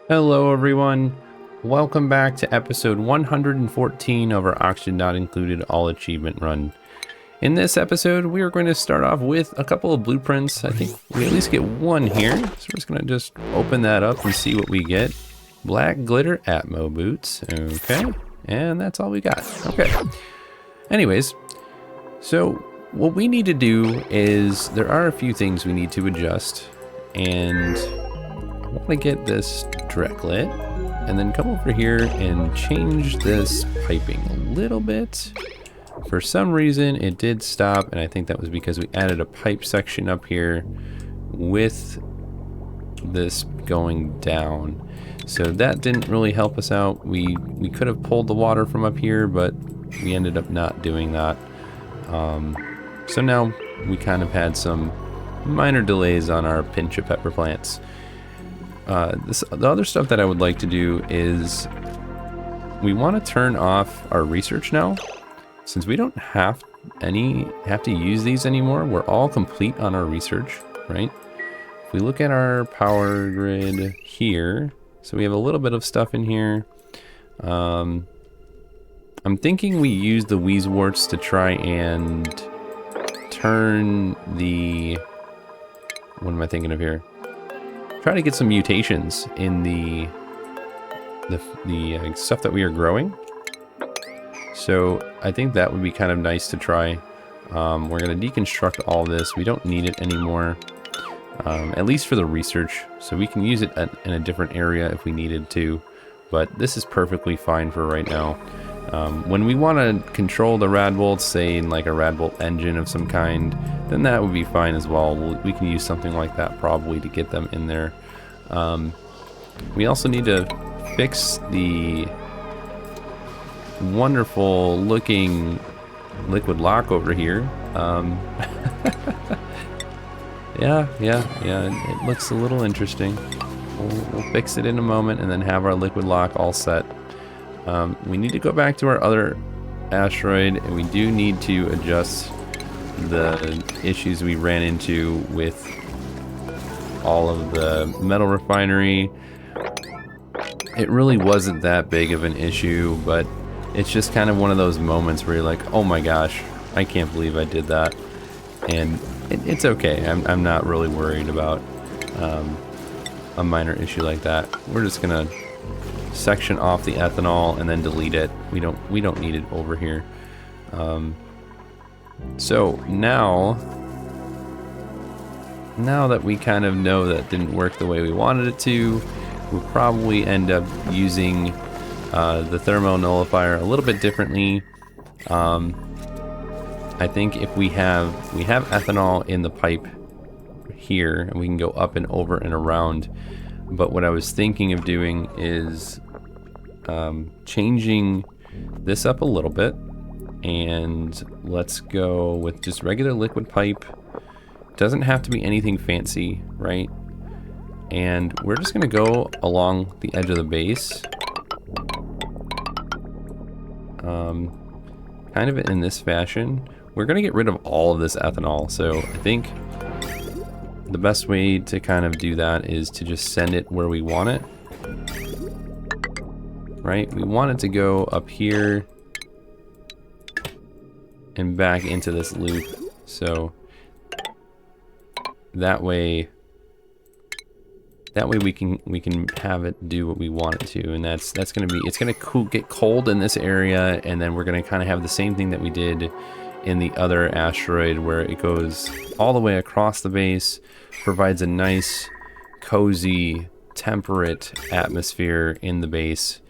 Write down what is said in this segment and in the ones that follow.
Hello everyone, welcome back to episode 114 of our Oxygen Not Included All Achievement Run. In this episode, we are going to start off with a couple of blueprints. I think we at least get one here, so we're just going to just open that up and see what we get. Black glitter Atmo boots, okay, and that's all we got, okay. Anyways, so what we need to do is, there are a few things we need to adjust, and I want to get this direct lit and then come over here and change this piping a little bit. For some reason it did stop, and I think that was because we added a pipe section up here with this going down. So that didn't really help us out. We could have pulled the water from up here, but we ended up not doing that. So now we kind of had some minor delays on our pinch of pepper plants. The other stuff that I would like to do is we want to turn off our research now. Since we don't have to use these anymore, we're all complete on our research, right? If we look at our power grid here, so we have a little bit of stuff in here. I'm thinking we use the Wheezeworts to try and turn the, what am I thinking of here? Try to get some mutations in the stuff that we are growing. So I think that would be kind of nice to try. We're going to deconstruct all this. We don't need it anymore, at least for the research. So we can use it in a different area if we needed to, but this is perfectly fine for right now. When we want to control the Radbolts, say in like a Radbolt engine of some kind, then that would be fine as well. We can use something like that probably to get them in there. We also need to fix the wonderful looking liquid lock over here. Yeah, it looks a little interesting. We'll fix it in a moment and then have our liquid lock all set. We need to go back to our other asteroid, and we do need to adjust the issues we ran into with all of the metal refinery. It really wasn't that big of an issue, but it's just kind of one of those moments where you're like, oh my gosh, I can't believe I did that. And it's okay. I'm not really worried about a minor issue like that. We're just gonna section off the ethanol and then delete it. We don't need it over here. So now that we kind of know that didn't work the way we wanted it to, we'll probably end up using the thermo nullifier a little bit differently. I think if we have ethanol in the pipe here, and we can go up and over and around. But what I was thinking of doing is changing this up a little bit, and let's go with just regular liquid pipe. Doesn't have to be anything fancy, right? And we're just gonna go along the edge of the base, kind of in this fashion. We're gonna get rid of all of this ethanol, so I think the best way to kind of do that is to just send it where we want it. Right? We want it to go up here and back into this loop, so that way we can have it do what we want it to, and that's gonna be, it's gonna get cold in this area, and then we're gonna kind of have the same thing that we did in the other asteroid, where it goes all the way across the base, provides a nice, cozy, temperate atmosphere in the base,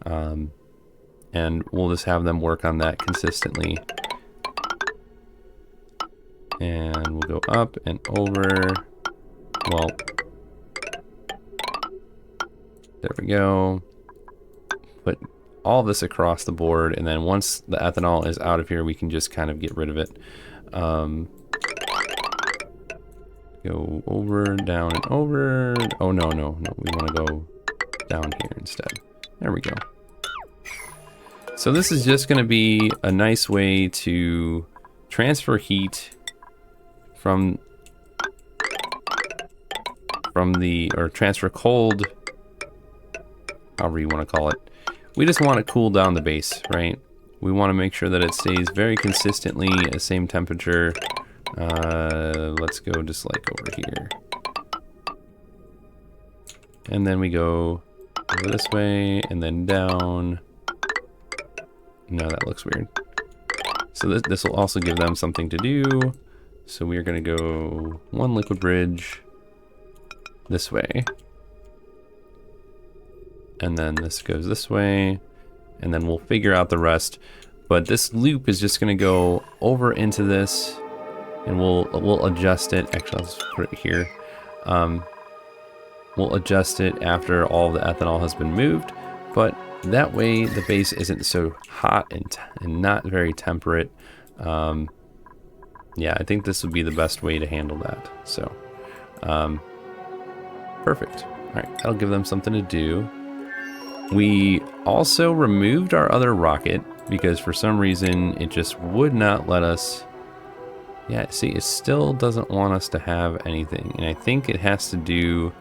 and we'll just have them work on that consistently. And we'll go up and over. Well, there we go. Put all this across the board, and then once the ethanol is out of here, we can just kind of get rid of it. Go over, down, and over. Oh, no, we want to go down here instead. There we go. So this is just going to be a nice way to transfer heat from the, or transfer cold however you want to call it. We just want to cool down the base, right? We want to make sure that it stays very consistently at the same temperature. Let's go just like over here. And then we go over this way and then down. No, that looks weird. So this will also give them something to do. So we are going to go one liquid bridge this way. And then this goes this way. And then we'll figure out the rest. But this loop is just going to go over into this. And we'll adjust it. Actually, I'll just put it here. We'll adjust it after all the ethanol has been moved. But that way the base isn't so hot and not very temperate. Yeah, I think this would be the best way to handle that. So, perfect. All right, that'll give them something to do. We also removed our other rocket because for some reason it just would not let us. Yeah, see, it still doesn't want us to have anything. And I think it has to do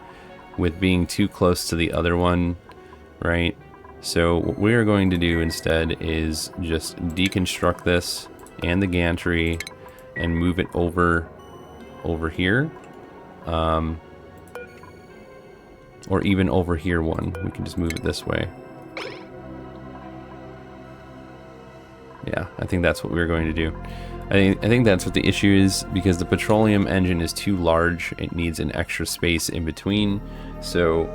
with being too close to the other one, right? So what we're going to do instead is just deconstruct this and the gantry and move it over here. Or even over here one. We can just move it this way. Yeah, I think that's what we're going to do. I think that's what the issue is, because the petroleum engine is too large. It needs an extra space in between. So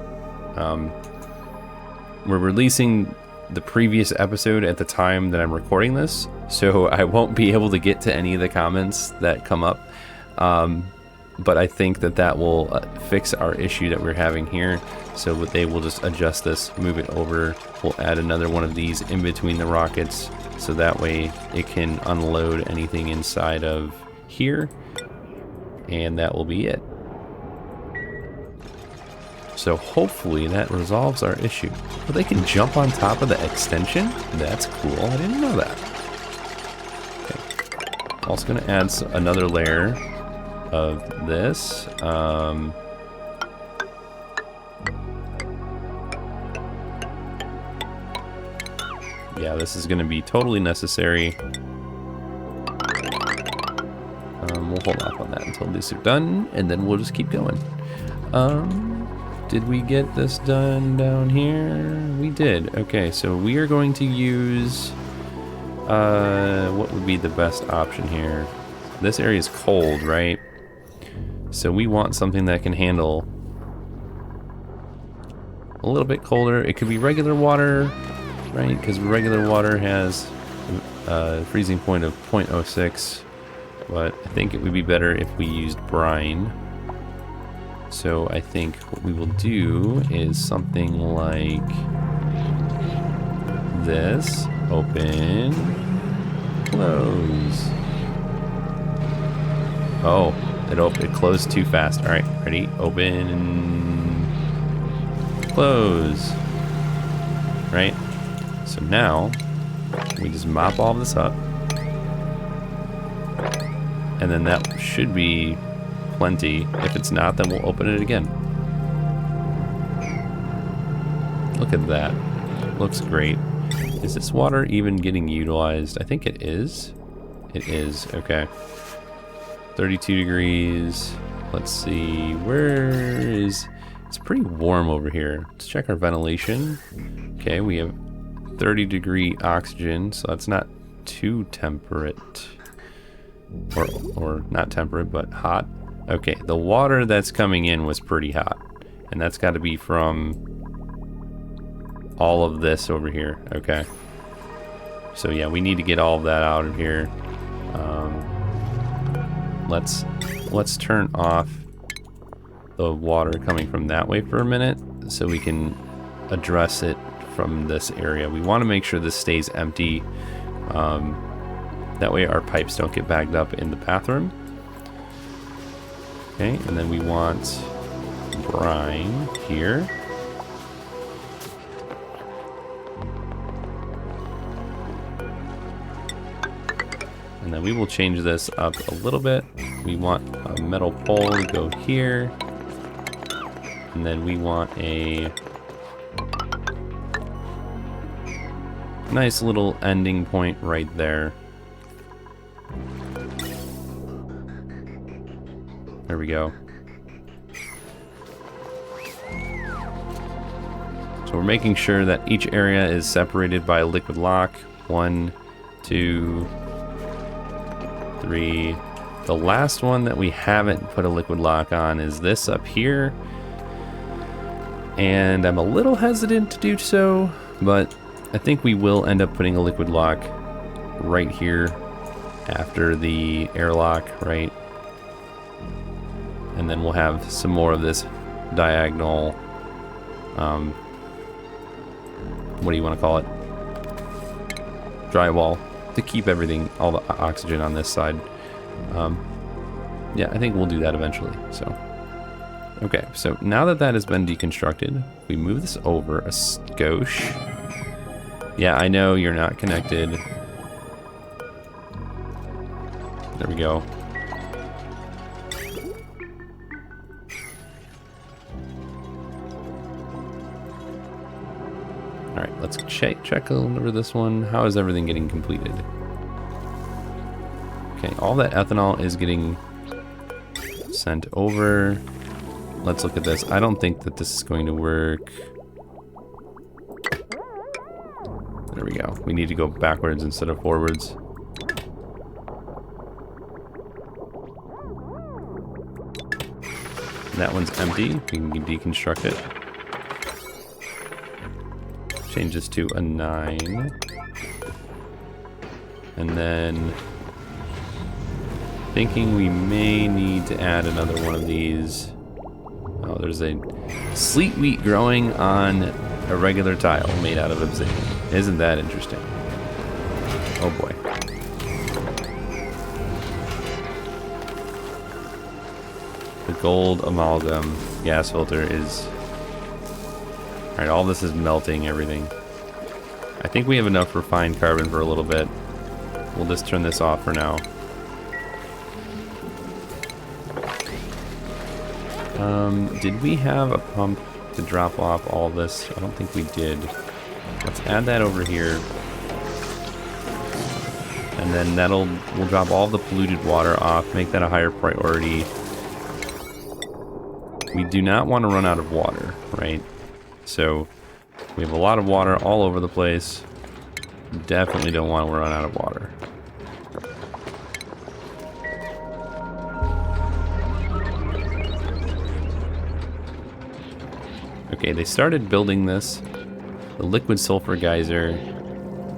we're releasing the previous episode at the time that I'm recording this, so I won't be able to get to any of the comments that come up. But I think that will fix our issue that we're having here. So they will just adjust this, move it over. We'll add another one of these in between the rockets, so that way it can unload anything inside of here. And that will be it. So hopefully that resolves our issue. But they can jump on top of the extension? That's cool. I didn't know that. Okay. Also going to add another layer of this. Yeah, this is going to be totally necessary. We'll hold off on that until these are done, and then we'll just keep going. Did we get this done down here? We did. Okay, so we are going to use... what would be the best option here? This area is cold, right? So we want something that can handle a little bit colder. It could be regular water, right? Because regular water has a freezing point of 0.06. But I think it would be better if we used brine. So I think what we will do is something like this. Open, close. Oh, it closed too fast. All right, ready? Open, close. Right? So now we just mop all this up. And then that should be plenty. If it's not, then we'll open it again. Look at that. Looks great. Is this water even getting utilized? I think it is. It is. Okay. 32 degrees. Let's see. Where is... It's pretty warm over here. Let's check our ventilation. Okay, we have 30-degree oxygen, so that's not too temperate. Or not temperate, but hot. Okay, the water that's coming in was pretty hot. And that's got to be from all of this over here. Okay. So yeah, we need to get all of that out of here. Let's turn off the water coming from that way for a minute so we can address it from this area. We want to make sure this stays empty. That way our pipes don't get bagged up in the bathroom. Okay, and then we want brine here. And then we will change this up a little bit. We want a metal pole to go here. And then we want a Nice little ending point right there. There we go. So we're making sure that each area is separated by a liquid lock. 1, 2, 3. The last one that we haven't put a liquid lock on is this up here. And I'm a little hesitant to do so, but I think we will end up putting a liquid lock right here after the airlock, right? And then we'll have some more of this diagonal, what do you want to call it? Drywall to keep everything, all the oxygen on this side. Yeah, I think we'll do that eventually. So, okay, so now that that has been deconstructed, we move this over a skosh. Yeah, I know you're not connected. There we go. All right, let's check over this one. How is everything getting completed? Okay, all that ethanol is getting sent over. Let's look at this. I don't think that this is going to work. There we go. We need to go backwards instead of forwards. That one's empty. We can deconstruct it. Change this to a 9. And then thinking we may need to add another one of these. Oh, there's a sleet wheat growing on a regular tile made out of obsidian. Isn't that interesting? Oh boy. The gold amalgam gas filter is... Alright, all this is melting everything. I think we have enough refined carbon for a little bit. We'll just turn this off for now. Did we have a pump to drop off all this? I don't think we did. Let's add that over here. And then we'll drop all the polluted water off, make that a higher priority. We do not want to run out of water, right? So we have a lot of water all over the place. Definitely don't want to run out of water. Okay, they started building this. The liquid sulfur geyser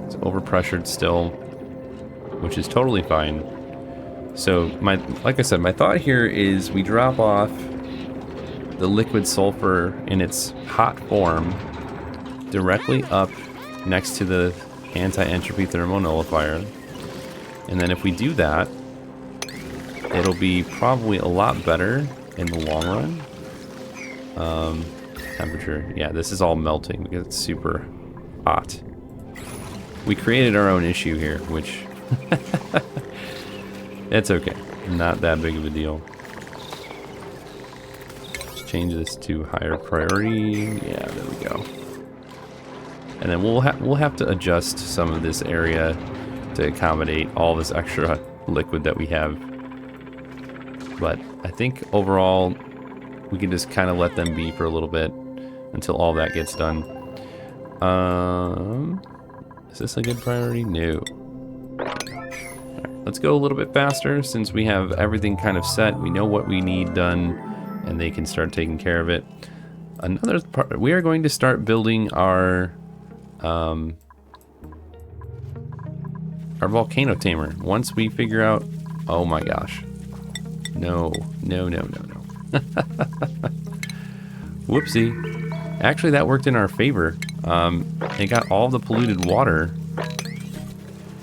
is overpressured still, which is totally fine. So like I said, my thought here is we drop off the liquid sulfur in its hot form directly up next to the anti-entropy thermonullifier. And then if we do that, it'll be probably a lot better in the long run. Temperature, yeah, this is all melting because it's super hot. We created our own issue here, which it's okay, not that big of a deal. Let's change this to higher priority. Yeah, there we go. And then we'll have to adjust some of this area to accommodate all this extra liquid that we have. But I think overall we can just kind of let them be for a little bit until all that gets done. Is this a good priority? No. Right, let's go a little bit faster since we have everything kind of set. We know what we need done and they can start taking care of it. Another part, we are going to start building our Volcano Tamer. Once we figure out, oh my gosh. No. Whoopsie. Actually, that worked in our favor. It got all the polluted water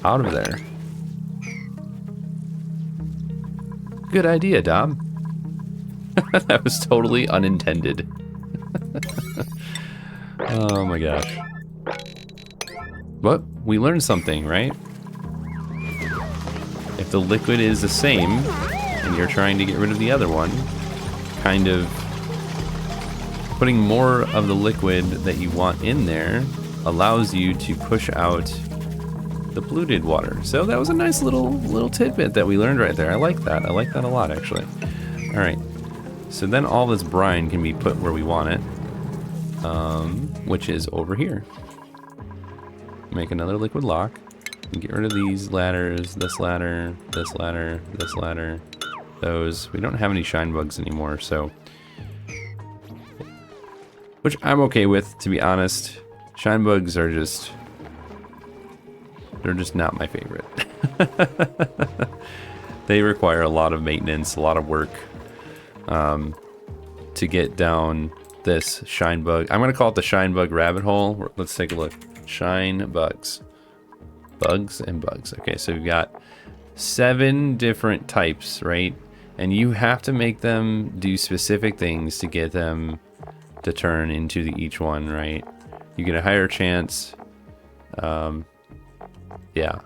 out of there. Good idea, Dom. That was totally unintended. Oh my gosh. But we learned something, right? If the liquid is the same, and you're trying to get rid of the other one, kind of putting more of the liquid that you want in there allows you to push out the polluted water. So that was a nice little tidbit that we learned right there. I like that. I like that a lot, actually. All right. So then all this brine can be put where we want it, which is over here. Make another liquid lock. And get rid of these ladders, this ladder, this ladder, this ladder, those. We don't have any shine bugs anymore, so... Which I'm okay with, to be honest. Shine bugs are just... They're just not my favorite. They require a lot of maintenance, a lot of work to get down this shine bug. I'm going to call it the shine bug rabbit hole. Let's take a look. Shine bugs. Bugs and bugs. Okay, so we've got 7 different types, right? And you have to make them do specific things to get them to turn into each one, right? You get a higher chance. Yeah.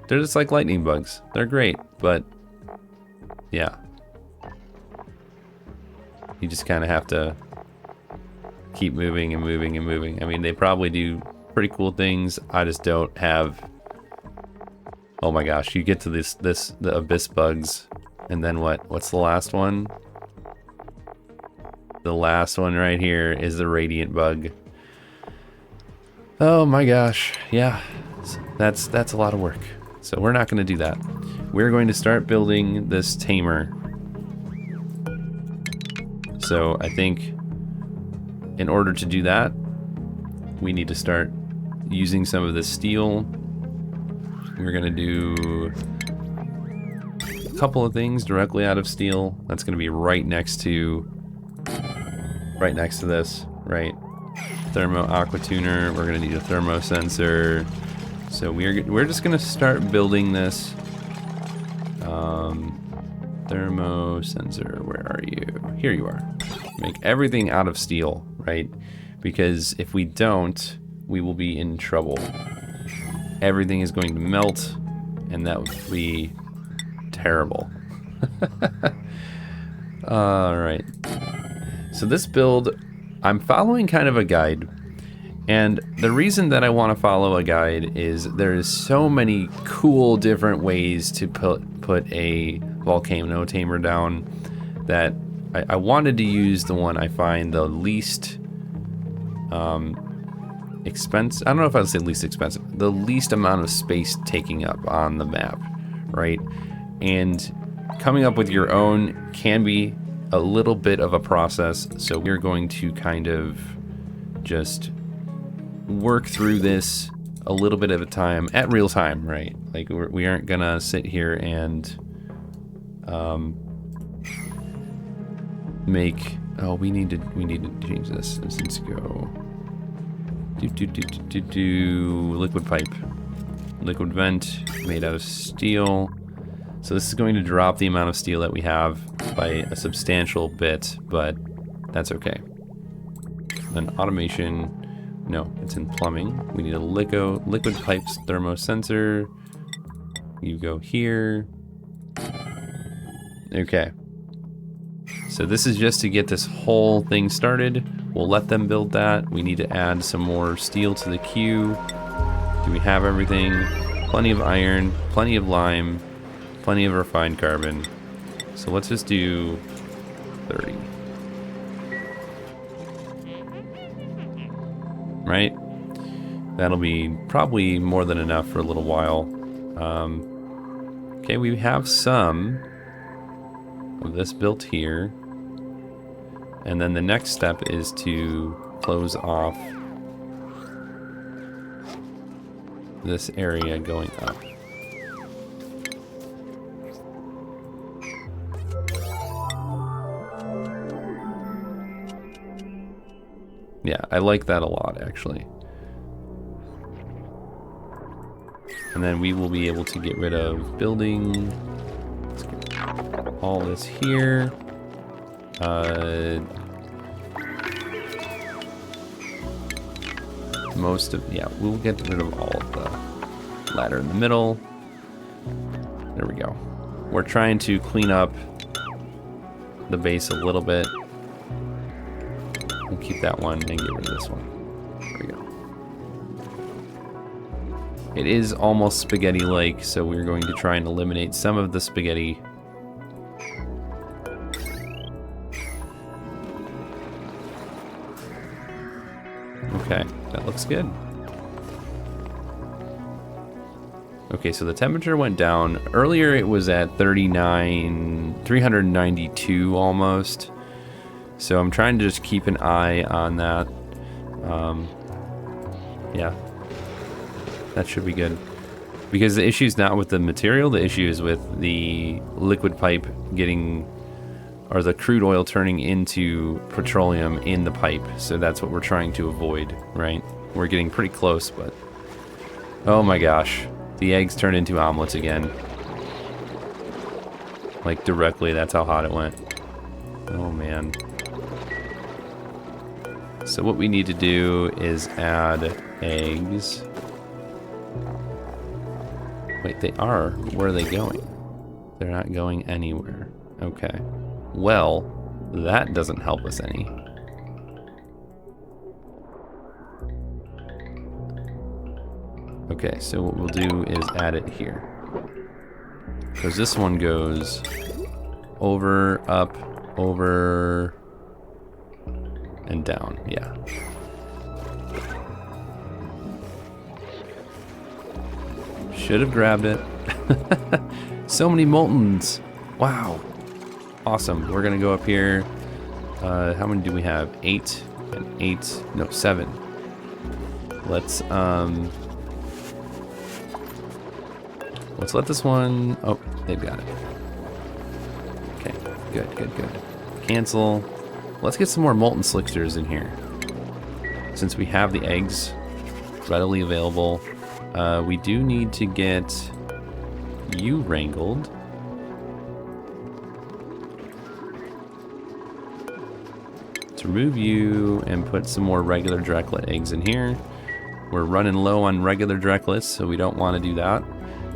They're just like lightning bugs. They're great, but yeah. You just kind of have to keep moving and moving and moving. I mean, they probably do pretty cool things. I just don't have... Oh my gosh, you get to the abyss bugs, and then what? What's the last one? The last one right here is the radiant bug. Oh my gosh, yeah, that's a lot of work. So we're not going to do that. We're going to start building this tamer. So I think in order to do that, we need to start using some of this steel. We're gonna do a couple of things directly out of steel. That's gonna be right next to this, right? Thermo aqua tuner. We're gonna need a thermo sensor. So we're just gonna start building this. Thermo sensor, where are you? Here you are. Make everything out of steel, right? Because if we don't, we will be in trouble. Everything is going to melt, and that would be terrible. Alright. So this build, I'm following kind of a guide. And the reason that I want to follow a guide is there's so many cool different ways to put a Volcano Tamer down that I wanted to use the one I find the least... expensive. I don't know if I'd say least expensive. The least amount of space taking up on the map, right? And coming up with your own can be a little bit of a process. So we're going to kind of just work through this a little bit at a time, at real time, right? Like we aren't gonna sit here and make. Oh, we need to change this. This needs to go. Liquid pipe. Liquid vent made out of steel. So this is going to drop the amount of steel that we have by a substantial bit, but that's okay. Then automation, no, it's in plumbing. We need a liquid pipes thermo sensor. You go here. Okay. So this is just to get this whole thing started. We'll let them build that. We need to add some more steel to the queue. Do we have everything? Plenty of iron, plenty of lime, plenty of refined carbon. So let's just do 30. Right? That'll be probably more than enough for a little while. Okay, we have some of this built here. And then the next step is to close off this area going up. Yeah, I like that a lot, actually. And then we will be able to get rid of building. Let's get all this here. Most of, yeah, we'll get rid of all of the ladder in the middle. There we go. We're trying to clean up the base a little bit. We'll keep that one and get rid of this one. There we go. It is almost spaghetti-like, so we're going to try and eliminate some of the spaghetti. Okay, that looks good. Okay, so the temperature went down. Earlier it was at 392 almost. So I'm trying to just keep an eye on that. Yeah, that should be good. Because the issue is not with the material, the issue is with the liquid pipe getting, or the crude oil turning into petroleum in the pipe. So that's what we're trying to avoid, right? We're getting pretty close, but oh my gosh. The eggs turn into omelets again. Like directly, that's how hot it went. Oh man. So what we need to do is add eggs. Wait, they are. Where are they going? They're not going anywhere. Okay. Well, that doesn't help us any. Okay, so what we'll do is add it here. Because this one goes over, up, over, and down. Yeah. Should have grabbed it. So many moltens. Wow. Awesome. We're going to go up here. How many do we have? 8 and 8. No, 7. Let's let this one... Oh, they've got it. Okay, good, good, good. Cancel. Let's get some more molten slicksters in here. Since we have the eggs readily available, we do need to get you wrangled. To remove you and put some more regular Drecklet eggs in here. We're running low on regular Drecklets, so we don't want to do that.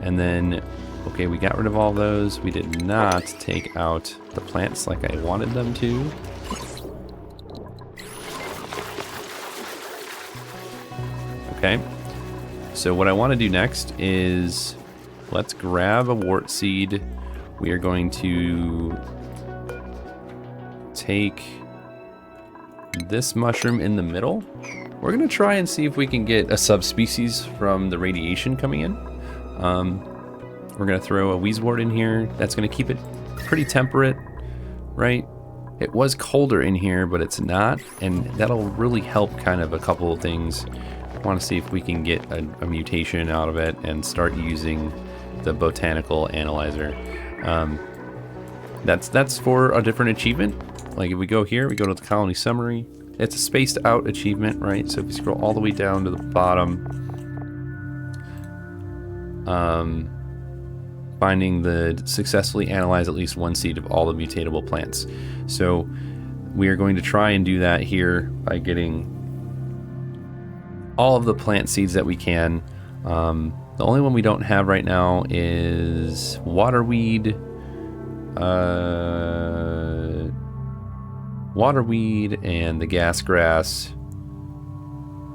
And then, okay, we got rid of all those. We did not take out the plants like I wanted them to. Okay, so what I want to do next is let's grab a wart seed. We are going to take this mushroom in the middle. We're going to try and see if we can get a subspecies from the radiation coming in. We're going to throw a wheezewort in here. That's going to keep it pretty temperate, right? It was colder in here, but it's not, and that'll really help kind of a couple of things. I want to see if we can get a mutation out of it and start using the botanical analyzer. That's for a different achievement. Like if we go here, we go to the colony summary. It's a spaced out achievement, right? So if we scroll all the way down to the bottom, finding the successfully analyze at least one seed of all the mutatable plants. So we are going to try and do that here by getting all of the plant seeds that we can. The only one we don't have right now is waterweed, and the gas grass.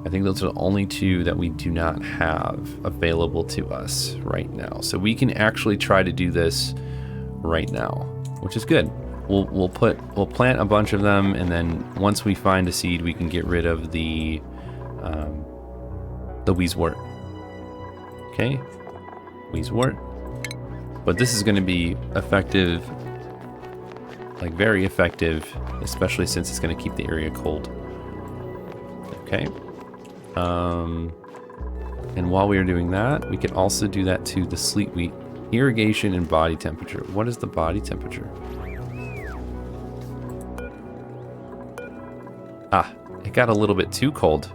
I think those are the only two that we do not have available to us right now. So we can actually try to do this right now, which is good. We'll plant a bunch of them, and then once we find a seed, we can get rid of the wheezewort. Okay, wheezewort. But this is going to be effective, like very effective, especially since it's going to keep the area cold. Okay. And while we are doing that, we can also do that to the sleet wheat. Irrigation and body temperature. What is the body temperature? Ah, it got a little bit too cold.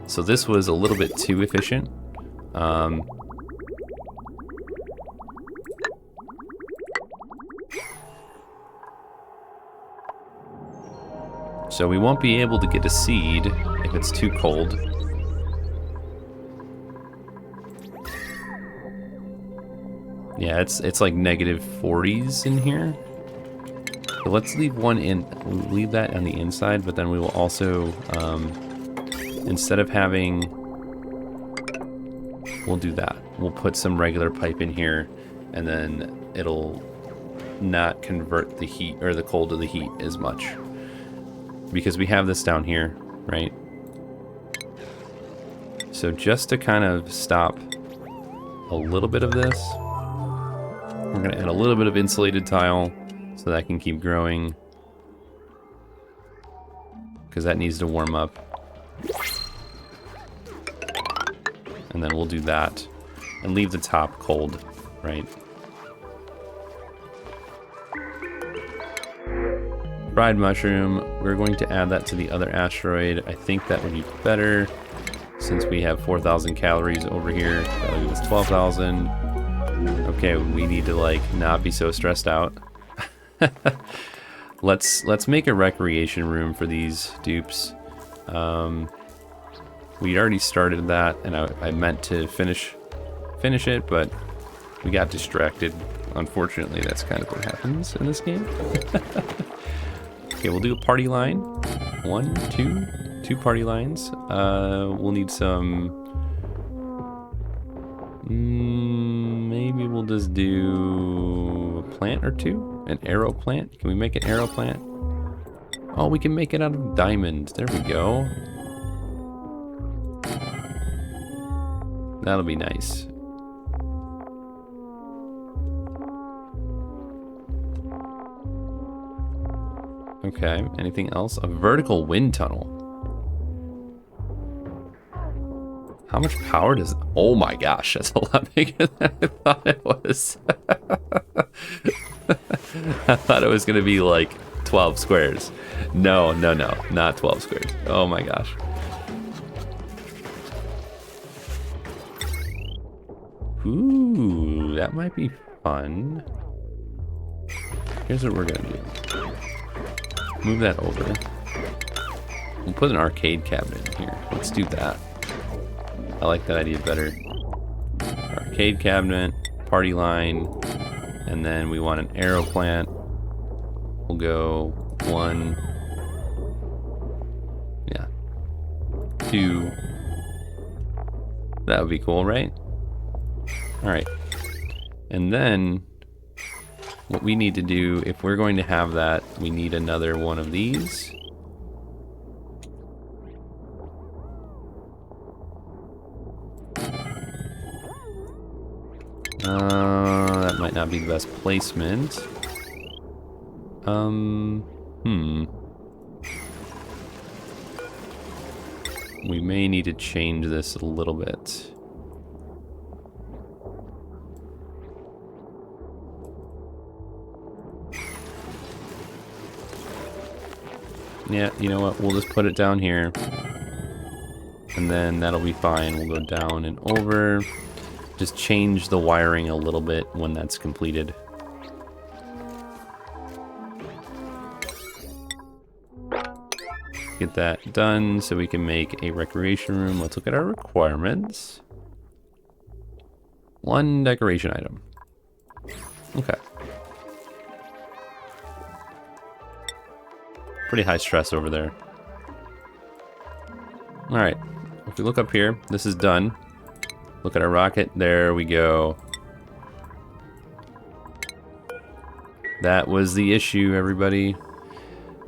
So this was a little bit too efficient. So we won't be able to get a seed if it's too cold. Yeah, it's like negative 40s in here. So let's leave leave that on the inside, but then we will also, instead of having we'll do that. We'll put some regular pipe in here, and then it'll not convert the heat or the cold to the heat as much. Because we have this down here, right? So just to kind of stop a little bit of this, we're going to add a little bit of insulated tile so that can keep growing, because that needs to warm up. And then we'll do that and leave the top cold, right? Fried mushroom, we're going to add that to the other asteroid. I think that would be better since we have 4,000 calories over here. That'll give us 12,000. Okay, we need to like not be so stressed out. Let's make a recreation room for these dupes. We already started that, and I meant to finish it, but we got distracted. Unfortunately, that's kind of what happens in this game. Okay, we'll do a party line. 1, 2 party lines. We'll need some. Maybe we'll just do a plant or two. An arrow plant. Can we make an arrow plant? Oh, we can make it out of diamond. There we go. That'll be nice. Okay, anything else? A vertical wind tunnel. How much power does... Oh my gosh, that's a lot bigger than I thought it was. I thought it was going to be like 12 squares. No, not 12 squares. Oh my gosh. Ooh, that might be fun. Here's what we're going to do. Move that over. We'll put an arcade cabinet in here. Let's do that. I like that idea better. Arcade cabinet, party line, and then we want an arrow plant. We'll go 1, yeah, 2. That would be cool, right? All right. And then what we need to do, if we're going to have that, we need another one of these. That might not be the best placement. We may need to change this a little bit. Yeah, you know what? We'll just put it down here. And then that'll be fine. We'll go down and over. Just change the wiring a little bit when that's completed. Get that done so we can make a recreation room. Let's look at our requirements. 1 decoration item. Okay. Pretty high stress over there. All right, if we look up here, this is done. Look at our rocket, there we go. That was the issue, everybody.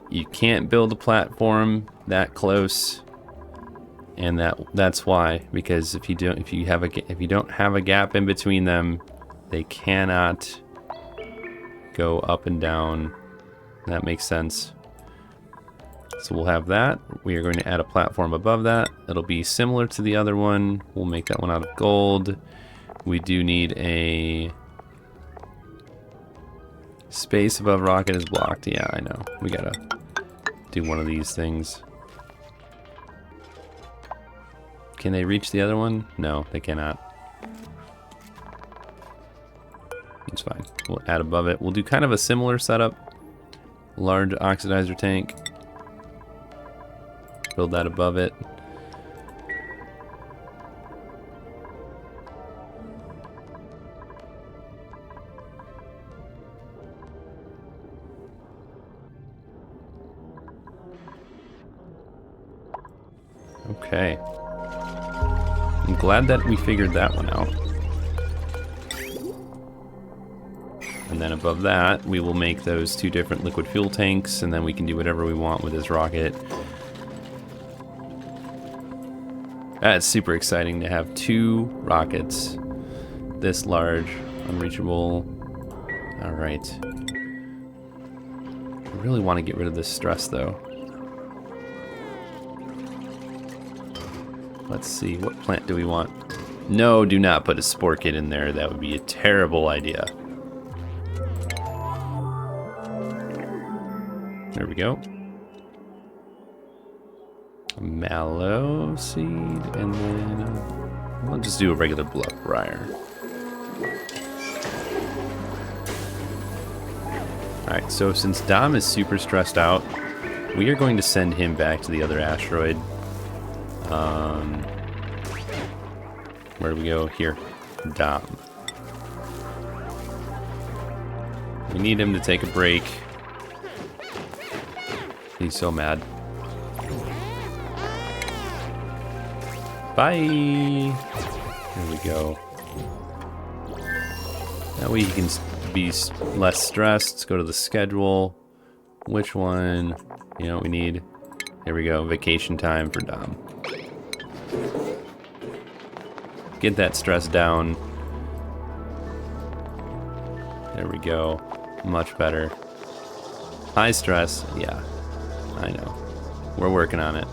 You can't build a platform that close, and that's why. Because if you don't have a gap in between them, they cannot go up and down. That makes sense. So we'll have that. We are going to add a platform above that. It'll be similar to the other one. We'll make that one out of gold. We do need a space above rocket is blocked. Yeah, I know. We gotta do one of these things. Can they reach the other one? No, they cannot. It's fine. We'll add above it. We'll do kind of a similar setup. Large oxidizer tank. Build that above it. Okay. I'm glad that we figured that one out. And then above that, we will make those 2 different liquid fuel tanks, and then we can do whatever we want with this rocket. That's super exciting to have 2 rockets this large, unreachable. All right. I really want to get rid of this stress though. Let's see, what plant do we want? No, do not put a spore kit in there. That would be a terrible idea. There we go. A mallow seed, and then we'll just do a regular bluff briar. Alright, so since Dom is super stressed out, we are going to send him back to the other asteroid. Where do we go? Here. Dom. We need him to take a break. He's so mad. Bye! Here we go. That way he can be less stressed. Let's go to the schedule. Which one? You know what we need? Here we go. Vacation time for Dom. Get that stress down. There we go. Much better. High stress. Yeah, I know. We're working on it.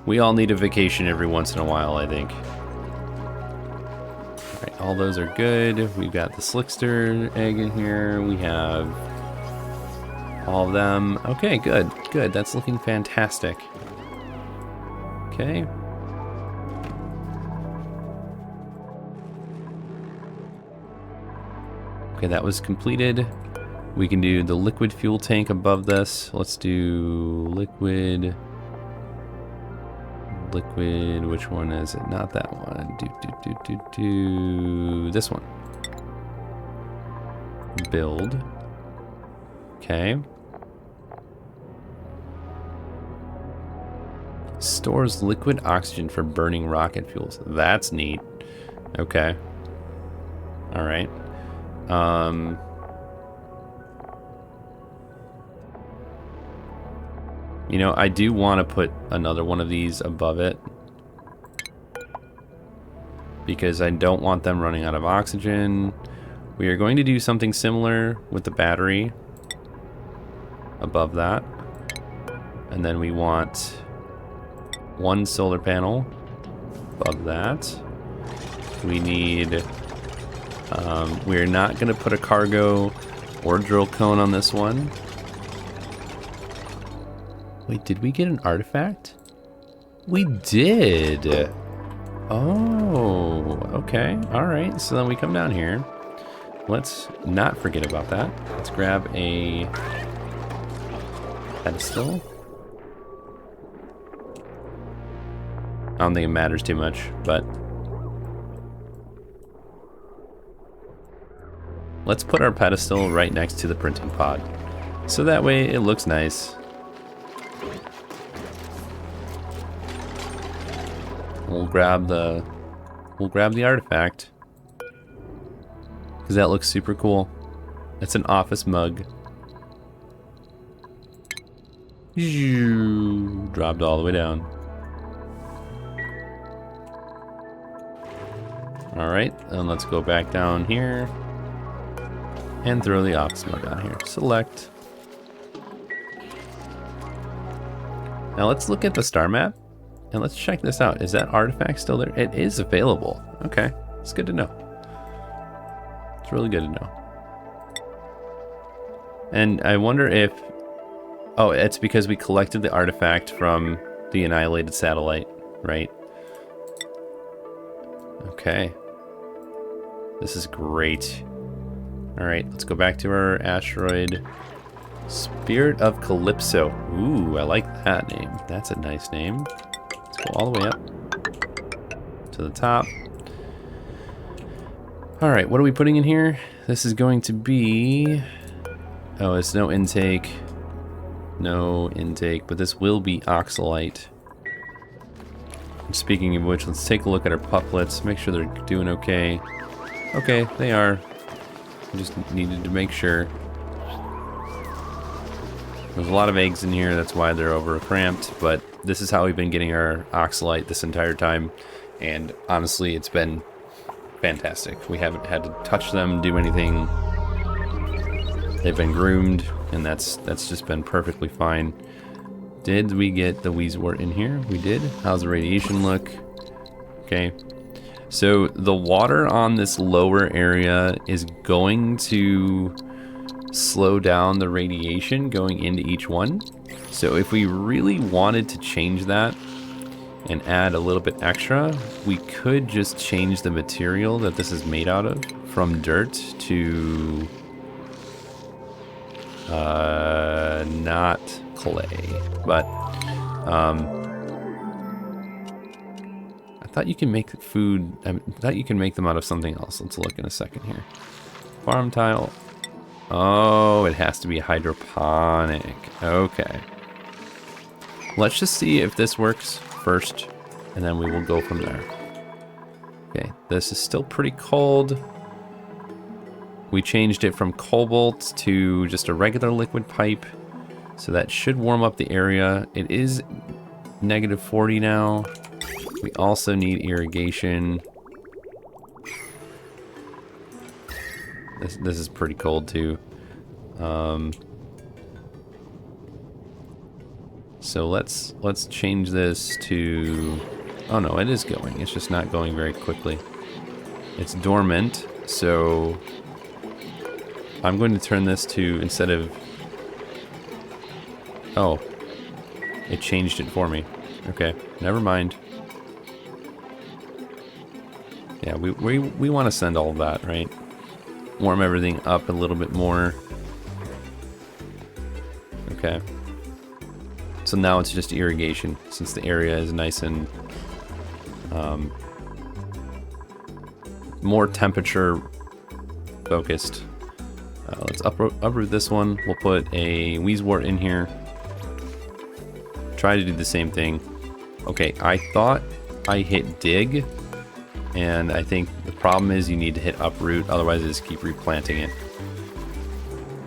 We all need a vacation every once in a while, I think. Alright, all those are good. We've got the Slickster egg in here. We have all of them. Okay, good, good. That's looking fantastic. Okay. Okay, that was completed. We can do the liquid fuel tank above this. Let's do liquid. Liquid, which one is it? Not that one. This one. Build. Okay. Stores liquid oxygen for burning rocket fuels. That's neat. Okay. All right. You know, I do want to put another one of these above it because I don't want them running out of oxygen. We are going to do something similar with the battery above that. And then we want 1 solar panel above that. We need, we're not going to put a cargo or drill cone on this one. Wait, did we get an artifact? We did. Oh, okay. All right. So then we come down here. Let's not forget about that. Let's grab a pedestal. I don't think it matters too much, but let's put our pedestal right next to the printing pod. So that way it looks nice. We'll grab the artifact because that looks super cool. It's an office mug. Dropped all the way down. All right, and let's go back down here and throw the office mug on here. Select. Now let's look at the star map. And let's check this out. Is that artifact still there? It is available. Okay, it's good to know. It's really good to know. And I wonder if... Oh, it's because we collected the artifact from the annihilated satellite, right? Okay. This is great. All right, let's go back to our asteroid. Spirit of Calypso. Ooh, I like that name. That's a nice name. Go all the way up to the top. All right, what are we putting in here? This is going to be... Oh, it's no intake. No intake, but this will be oxalite. Speaking of which, let's take a look at our puplets, make sure they're doing okay. Okay, they are. Just needed to make sure. There's a lot of eggs in here, that's why they're over cramped, but this is how we've been getting our oxalite this entire time, and honestly, it's been fantastic. We haven't had to touch them, do anything. They've been groomed, and that's just been perfectly fine. Did we get the wheezewort in here? We did. How's the radiation look? Okay. So the water on this lower area is going to slow down the radiation going into each one. So if we really wanted to change that and add a little bit extra, we could just change the material that this is made out of from dirt to not clay, but I thought you can make food. I thought you can make them out of something else. Let's look in a second here. Farm tile. Oh, it has to be hydroponic. Okay. Let's just see if this works first, and then we will go from there. Okay, this is still pretty cold. We changed it from cobalt to just a regular liquid pipe, so that should warm up the area. It is -40 now. We also need irrigation. This is pretty cold too. So let's change this to, oh no, it is going. It's just not going very quickly. It's dormant, so I'm going to turn this to, instead of, oh, it changed it for me. Okay, never mind. Yeah, we want to send all of that, right? Warm everything up a little bit more. Okay. So now it's just irrigation, since the area is nice and more temperature focused. Let's uproot this one. We'll put a wheezewort in here. Try to do the same thing. Okay, I thought I hit dig, and I think the problem is you need to hit uproot, otherwise I just keep replanting it,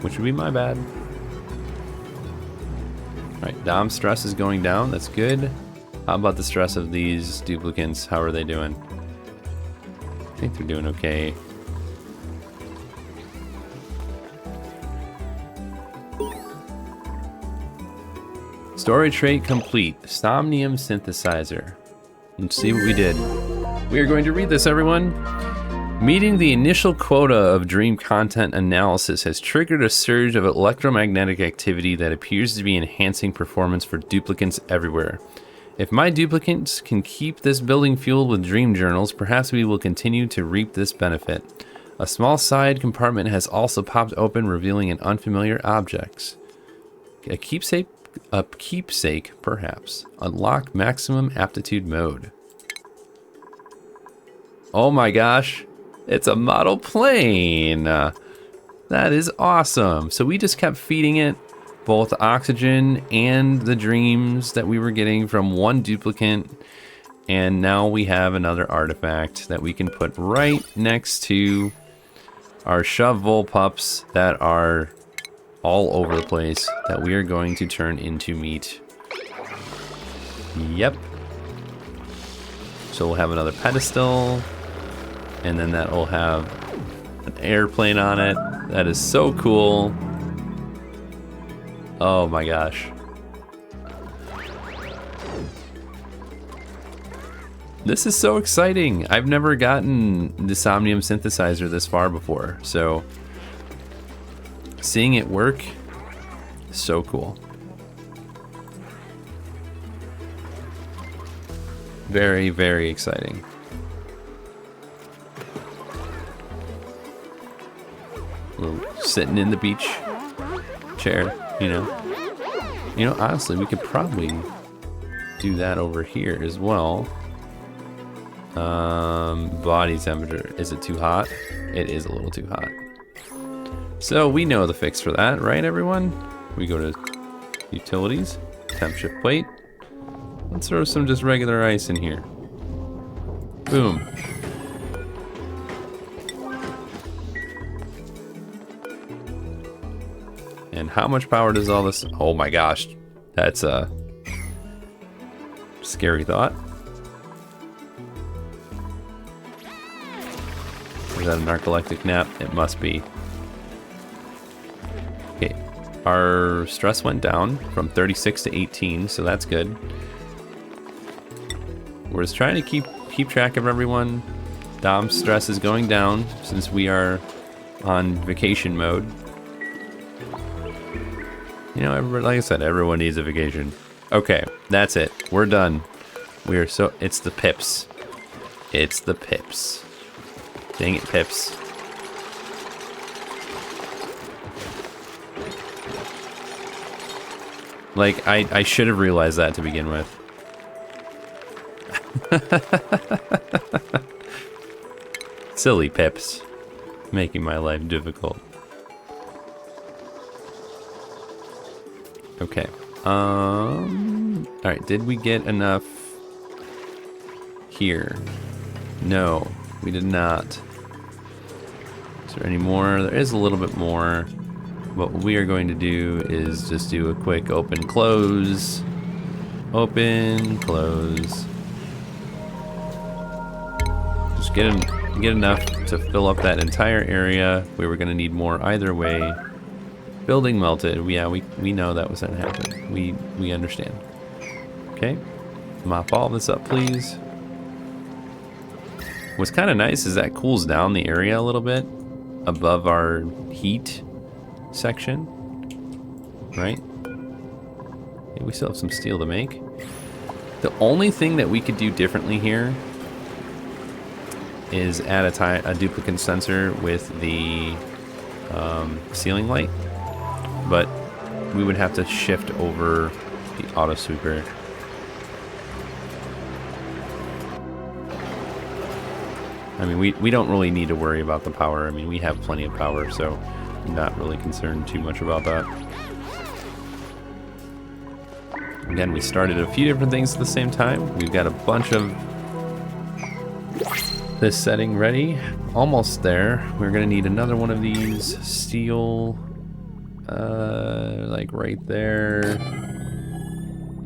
which would be my bad. Alright, Dom stress is going down, that's good. How about the stress of these duplicants? How are they doing? I think they're doing okay. Storage rate complete. Somnium synthesizer. Let's see what we did. We are going to read this, everyone. Meeting the initial quota of dream content analysis has triggered a surge of electromagnetic activity that appears to be enhancing performance for duplicants everywhere. If my duplicants can keep this building fueled with dream journals, perhaps we will continue to reap this benefit. A small side compartment has also popped open, revealing an unfamiliar object. A keepsake, perhaps. Unlock maximum aptitude mode. Oh my gosh, it's a model plane. That is awesome. So we just kept feeding it both oxygen and the dreams that we were getting from one duplicant, and now we have another artifact that we can put right next to our shove vol pups that are all over the place, that we are going to turn into meat. Yep. So we'll have another pedestal, and then that will have an airplane on it. That is so cool. Oh my gosh. This is so exciting. I've never gotten the Somnium synthesizer this far before, so seeing it work, so cool. Very, very exciting. We're sitting in the beach chair, you know, honestly, we could probably do that over here as well. Body temperature, is it too hot? It is a little too hot. So we know the fix for that, right everyone? We go to utilities, temp shift plate. Let's throw some just regular ice in here. Boom. And how much power does all this? Oh my gosh, that's a scary thought. Is that a narcoleptic nap? It must be. Okay, our stress went down from 36 to 18, so that's good. We're just trying to keep track of everyone. Dom's stress is going down since we are on vacation mode. You know, like I said, everyone needs a vacation. Okay, that's it. We're done. It's the pips. It's the pips. Dang it, pips. Like, I should have realized that to begin with. Silly pips. Making my life difficult. Okay. Alright, did we get enough here? No, we did not. Is there any more? There is a little bit more. What we are going to do is just do a quick open, close. Open, close. Just get enough to fill up that entire area. We were going to need more either way. Building melted. Yeah, we know that was going to happen. We understand. Okay. Mop all this up, please. What's kind of nice is that cools down the area a little bit above our heat section. Right? Yeah, we still have some steel to make. The only thing that we could do differently here is add a duplicate sensor with the ceiling light. But we would have to shift over the auto sweeper. I mean, we don't really need to worry about the power. I mean, we have plenty of power, so I'm not really concerned too much about that. Again, we started a few different things at the same time. We've got a bunch of this setting ready. Almost there. We're gonna need another one of these steel. Like right there.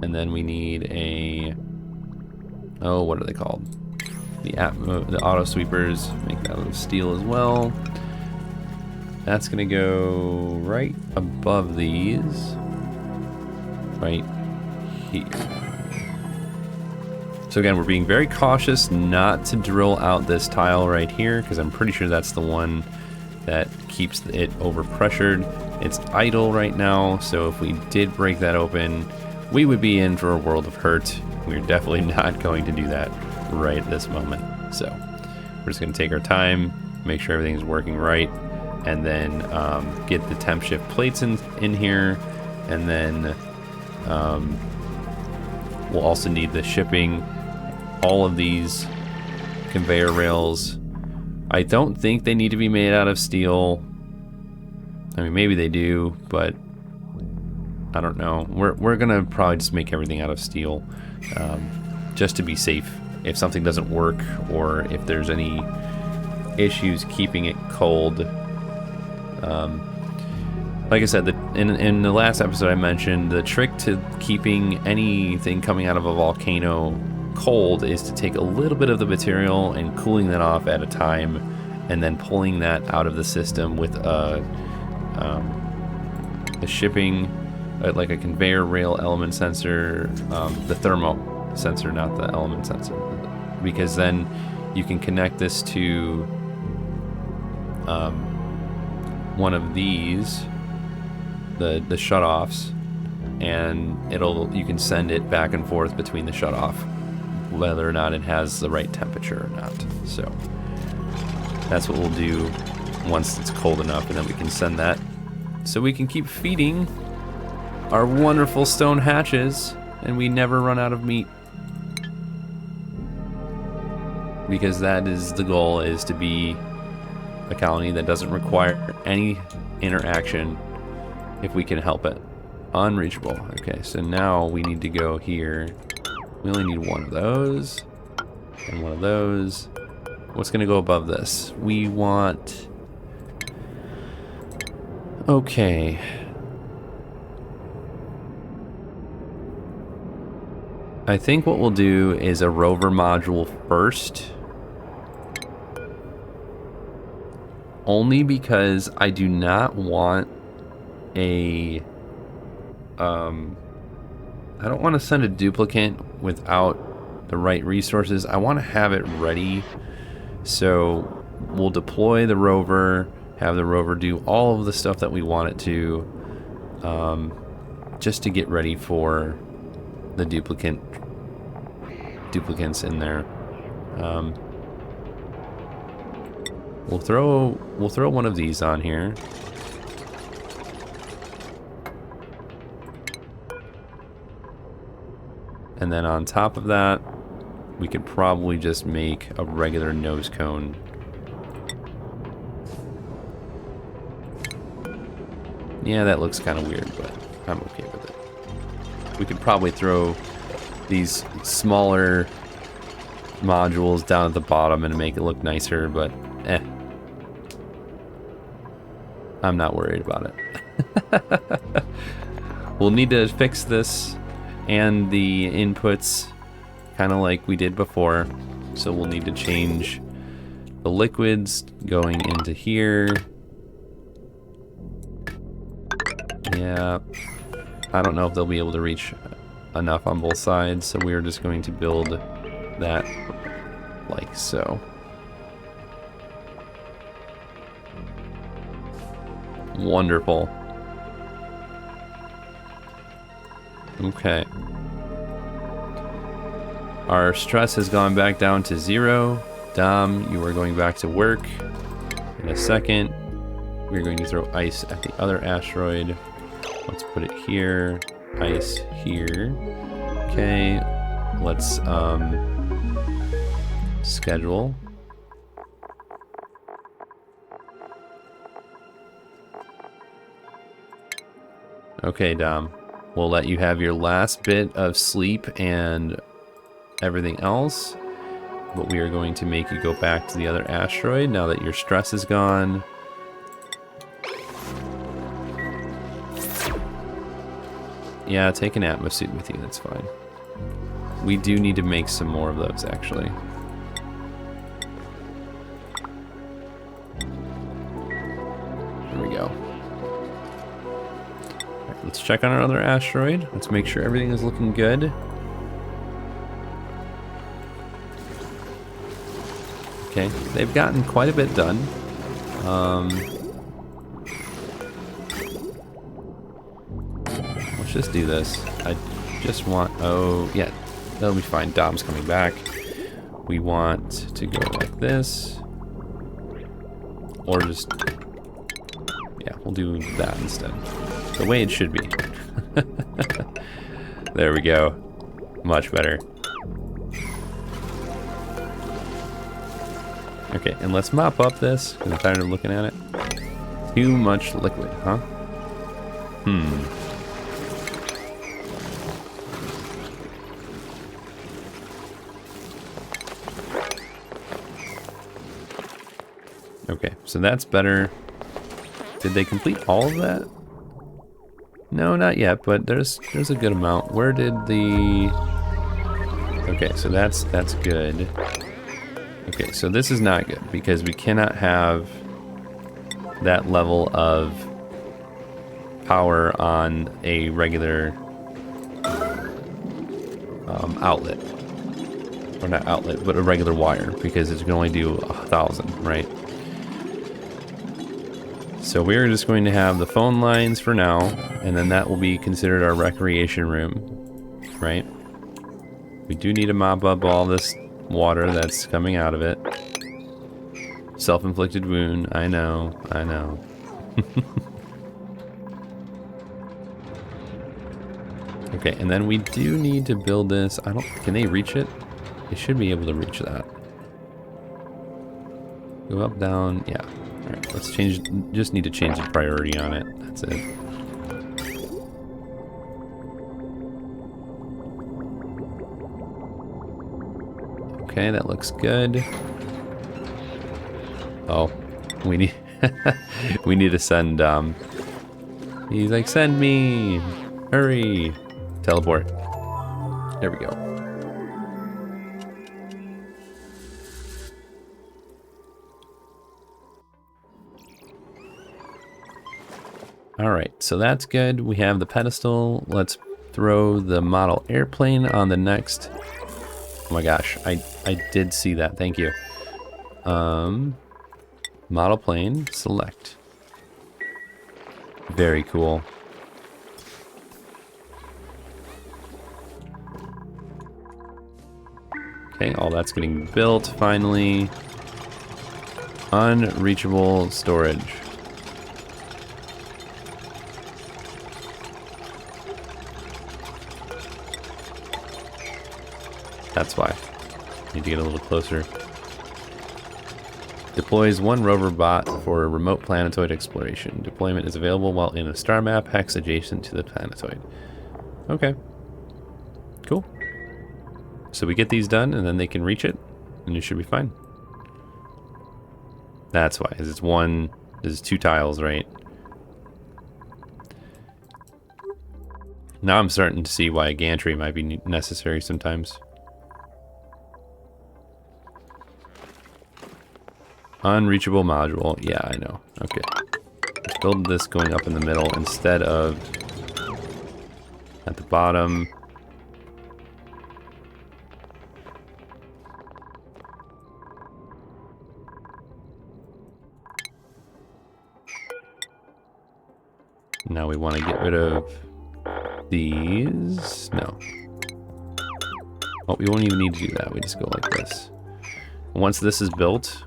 And then we need a, oh, what are they called? The auto sweepers. Make that out of steel as well. That's gonna go right above these. Right here. So again, we're being very cautious not to drill out this tile right here, because I'm pretty sure that's the one that keeps it overpressured. It's idle right now, so if we did break that open, we would be in for a world of hurt. We're definitely not going to do that right at this moment. So we're just going to take our time, make sure everything's working right, and then get the temp shift plates in here, and then we'll also need the shipping, all of these conveyor rails. I don't think they need to be made out of steel. I mean, maybe they do, but I don't know. We're gonna probably just make everything out of steel, just to be safe. If something doesn't work, or if there's any issues keeping it cold. Like I said, in the last episode I mentioned, the trick to keeping anything coming out of a volcano cold is to take a little bit of the material and cooling that off at a time, and then pulling that out of the system with a shipping, like a conveyor rail element sensor, the thermo sensor, not the element sensor, because then you can connect this to one of these, the shutoffs, and you can send it back and forth between the shutoff, whether or not it has the right temperature or not. So that's what we'll do once it's cold enough, and then we can send that so we can keep feeding our wonderful stone hatches and we never run out of meat. Because that is the goal, is to be a colony that doesn't require any interaction if we can help it. Unreachable. Okay, so now we need to go here. We only need one of those. And one of those. What's gonna go above this? We want... Okay. I think what we'll do is a rover module first. Only because I do not want a... I don't want to send a duplicate without the right resources. I want to have it ready. So we'll deploy the rover, have the rover do all of the stuff that we want it to, just to get ready for the duplicants in there. We'll throw one of these on here. And then on top of that, we could probably just make a regular nose cone. Yeah, that looks kind of weird, but I'm okay with it. We could probably throw these smaller modules down at the bottom and make it look nicer, but I'm not worried about it. We'll need to fix this and the inputs kind of like we did before. So we'll need to change the liquids going into here. Yeah, I don't know if they'll be able to reach enough on both sides, so we're just going to build that like so. Wonderful. Okay. Our stress has gone back down to 0. Dom, you are going back to work in a second. We're going to throw ice at the other asteroid. Let's put it here. Ice here. Okay. Let's schedule. Okay, Dom. We'll let you have your last bit of sleep and everything else, but we are going to make you go back to the other asteroid now that your stress is gone. Yeah, take an atmo suit with you, that's fine. We do need to make some more of those, actually. There we go. Alright, let's check on our other asteroid. Let's make sure everything is looking good. Okay, they've gotten quite a bit done. Let's just do this. I just want, oh yeah, that'll be fine. Dom's coming back. We want to go like this. Or just, yeah, we'll do that instead. The way it should be. There we go. Much better. Okay, and let's mop up this, because I'm tired of looking at it. Too much liquid, huh? Okay, so that's better. Did they complete all of that? No, not yet, but there's a good amount. Where did the... Okay, so that's good. Okay, so this is not good because we cannot have that level of power on a regular outlet. Or not outlet, but a regular wire, because it can only do 1,000, right? So we're just going to have the phone lines for now, and then that will be considered our recreation room, right? We do need to mop up all this water that's coming out of it. Self-inflicted wound, I know, I know. Okay, and then we do need to build this. Can they reach it? They should be able to reach that. Go up, down, yeah. All right, let's change, just need to change the priority on it. That's it. Okay, that looks good. Oh, we need we need to send he's like, send me, hurry, teleport. There we go. All right, so that's good. We have the pedestal. Let's throw the model airplane on the next. Oh my gosh, I did see that. Thank you. Model plane, select. Very cool. Okay, all that's getting built finally. Unreachable storage. That's why. Need to get a little closer. Deploys one rover bot for remote planetoid exploration. Deployment is available while in a star map hex adjacent to the planetoid. Okay. Cool. So we get these done and then they can reach it and it should be fine. That's why. It's one, there's 2 tiles, right? Now I'm starting to see why a gantry might be necessary sometimes. Unreachable module. Yeah, I know. Okay. Let's build this going up in the middle instead of at the bottom. Now we want to get rid of these. No. Oh, we won't even need to do that. We just go like this. Once this is built,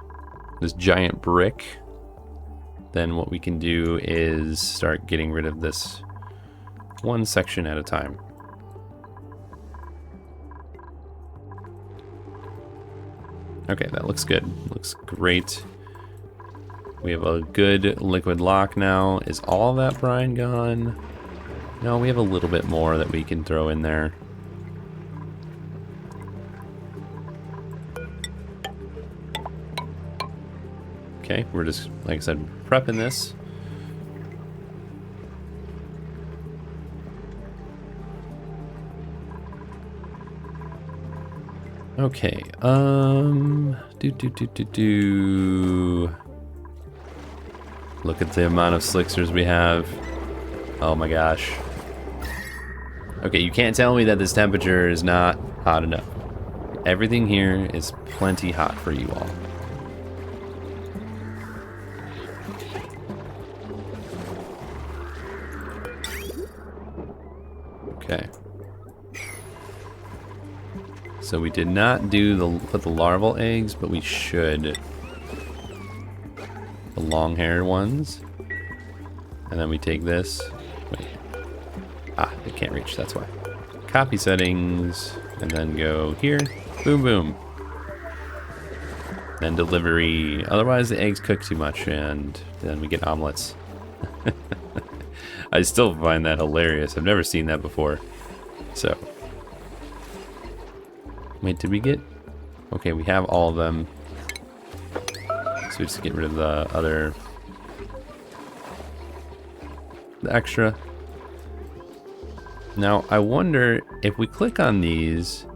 this giant brick, then what we can do is start getting rid of this one section at a time. Okay, that looks good. Looks great. We have a good liquid lock now. Is all that brine gone? No, we have a little bit more that we can throw in there. Okay, we're just, like I said, prepping this. Okay, Look at the amount of slicksers we have. Oh my gosh. Okay, you can't tell me that this temperature is not hot enough. Everything here is plenty hot for you all. Okay. So we did not put the larval eggs, but we should. The long-haired ones. And then we take this. Wait. Ah, it can't reach, that's why. Copy settings, and then go here. Boom, boom. Then delivery. Otherwise the eggs cook too much and then we get omelets. I still find that hilarious. I've never seen that before. So. Wait, did we get? Okay, we have all of them. So we just get rid of the other. The extra. Now, I wonder if we click on these.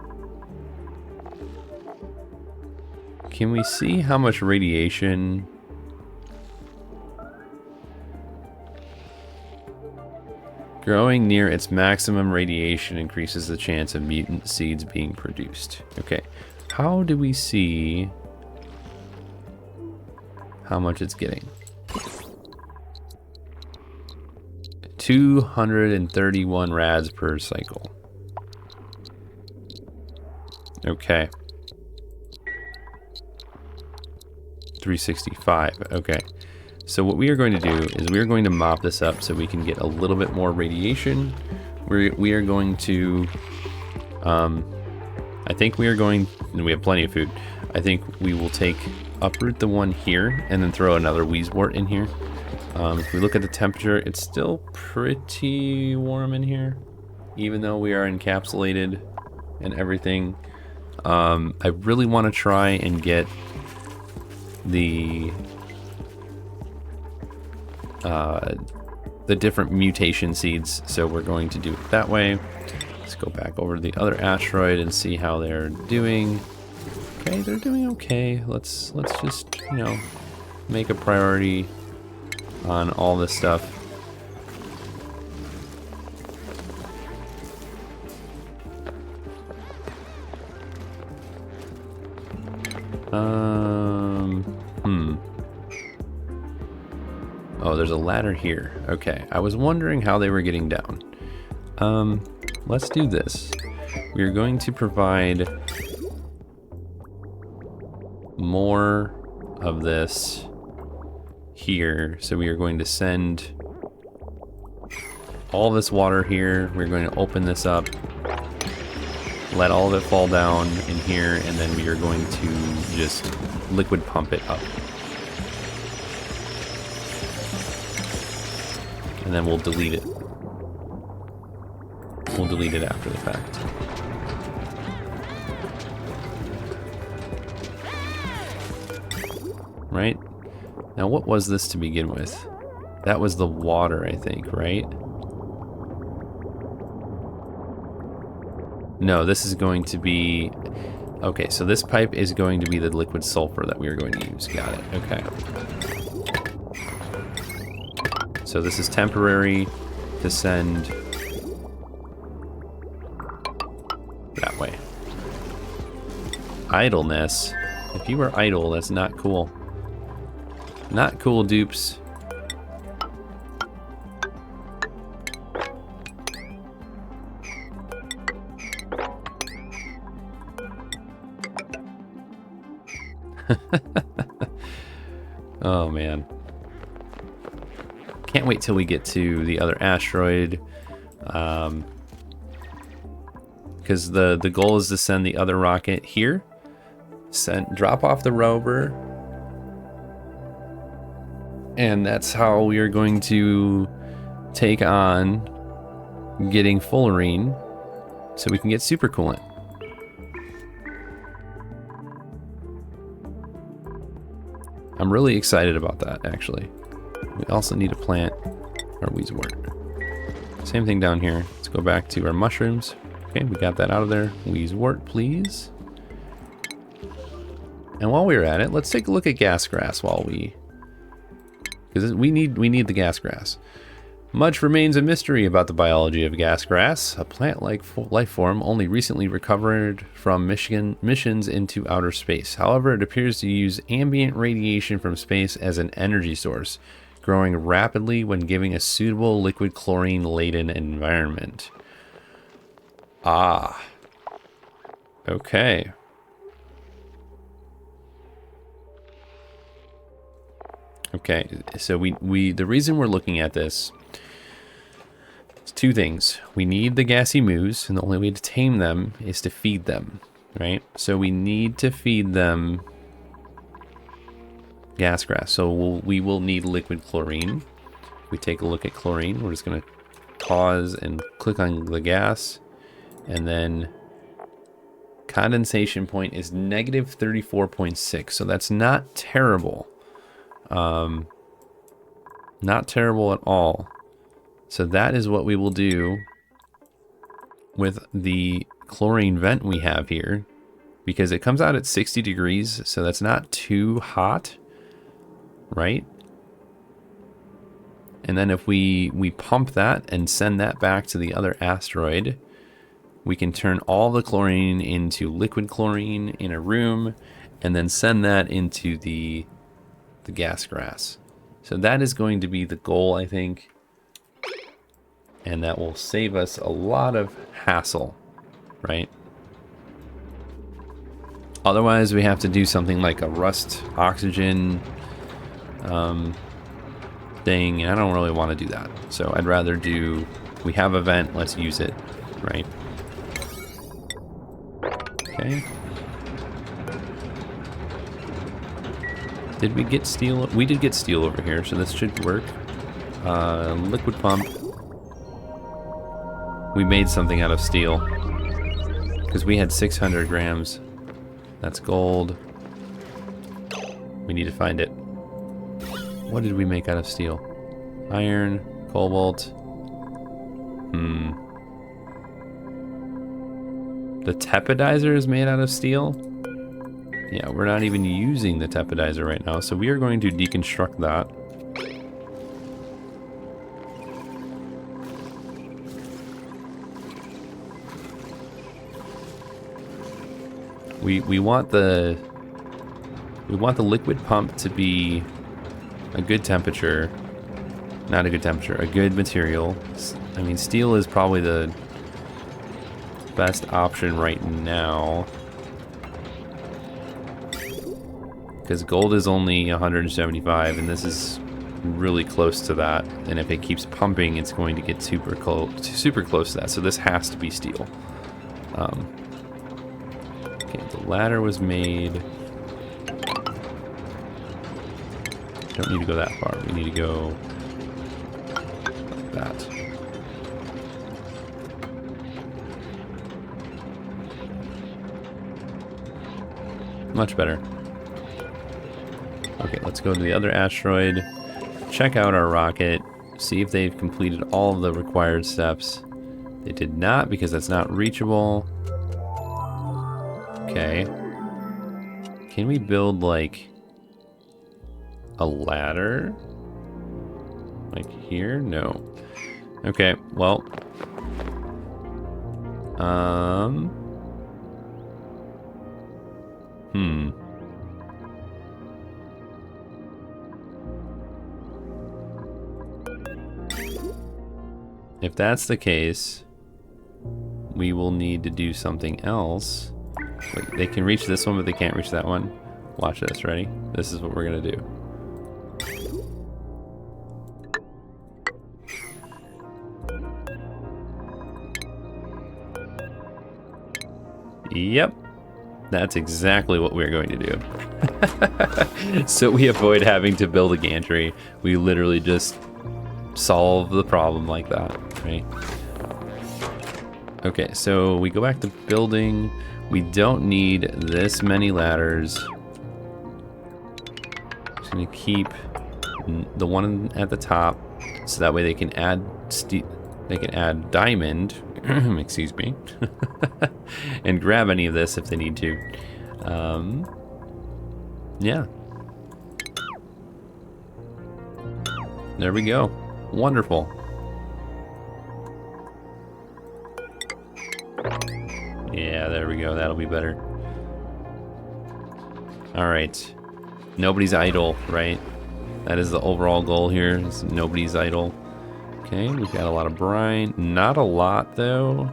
Can we see how much radiation? Growing near its maximum radiation increases the chance of mutant seeds being produced. Okay, how do we see how much it's getting? 231 rads per cycle. Okay. 365, okay. So what we are going to do is we are going to mop this up so we can get a little bit more radiation. We are going to, I think we are going, and we have plenty of food. I think we will uproot the one here and then throw another wheezewort in here. If we look at the temperature, it's still pretty warm in here, even though we are encapsulated and everything. I really want to try and get the different mutation seeds, so we're going to do it that way. Let's go back over to the other asteroid and see how they're doing. Okay, they're doing okay. Let's just, you know, make a priority on all this stuff. Oh, there's a ladder here. Okay, I was wondering how they were getting down. Let's do this. We're going to provide more of this here. So we are going to send all this water here. We're going to open this up, let all of it fall down in here, and then we are going to just liquid pump it up. And then we'll delete it. We'll delete it after the fact. Right? Now what was this to begin with? That was the water, I think, right? No, this is going to be... Okay, so this pipe is going to be the liquid sulfur that we are going to use. Got it, okay. So this is temporary to send that way. Idleness. If you were idle, that's not cool. Not cool, dupes. Oh man. Can't wait till we get to the other asteroid. Because the goal is to send the other rocket here. Drop off the rover. And that's how we are going to take on getting fullerene so we can get supercoolant. I'm really excited about that, actually. We also need to plant our weezewort. Same thing down here. Let's go back to our mushrooms. Okay, we got that out of there. Weezewort, please. And while we're at it, let's take a look at gas grass while we... Because we need the gas grass. Much remains a mystery about the biology of gas grass, a plant-like life form only recently recovered from missions into outer space. However, it appears to use ambient radiation from space as an energy source, growing rapidly when given a suitable liquid chlorine-laden environment. Ah. Okay. Okay, so the reason we're looking at this is two things. We need the gassy moos, and the only way to tame them is to feed them, right? So we need to feed them gas grass. So we will need liquid chlorine. If we take a look at chlorine, we're just going to pause and click on the gas, and then condensation point is negative 34.6. So that's not terrible. Not terrible at all. So that is what we will do with the chlorine vent we have here, because it comes out at 60 degrees, so that's not too hot, right? And then if we pump that and send that back to the other asteroid, we can turn all the chlorine into liquid chlorine in a room and then send that into the gas grass. So that is going to be the goal, I think. And that will save us a lot of hassle, right? Otherwise, we have to do something like a rust oxygen thing, and I don't really want to do that. So I'd rather do, we have a vent, let's use it, right? Okay. Did we get steel? We did get steel over here, so this should work. Liquid pump. We made something out of steel. Because we had 600 grams. That's gold. We need to find it. What did we make out of steel? Iron, cobalt. The tepodizer is made out of steel? Yeah, we're not even using the tepodizer right now, so we are going to deconstruct that. We want the liquid pump to be a good temperature. Not a good temperature, a good material. I mean, steel is probably the best option right now. Because gold is only 175, and this is really close to that. And if it keeps pumping, it's going to get super close to that. So this has to be steel. Okay, the ladder was made. Don't need to go that far. We need to go like that. Much better. Okay, let's go to the other asteroid, check out our rocket, see if they've completed all of the required steps. They did not, because that's not reachable. Okay. Can we build, like, a ladder? Like here? No. Okay, well. If that's the case, we will need to do something else. Wait, they can reach this one, but they can't reach that one. Watch this, ready? This is what we're gonna do. Yep, that's exactly what we're going to do. So we avoid having to build a gantry. We literally just solve the problem like that, right? Okay, so we go back to building. We don't need this many ladders. Just gonna keep the one at the top, so that way they can add diamond, excuse me, and grab any of this if they need to. Yeah. There we go. Wonderful. Yeah, there we go. That'll be better. All right. Nobody's idle, right? That is the overall goal here. Is nobody's idle. Okay, we've got a lot of brine. Not a lot, though.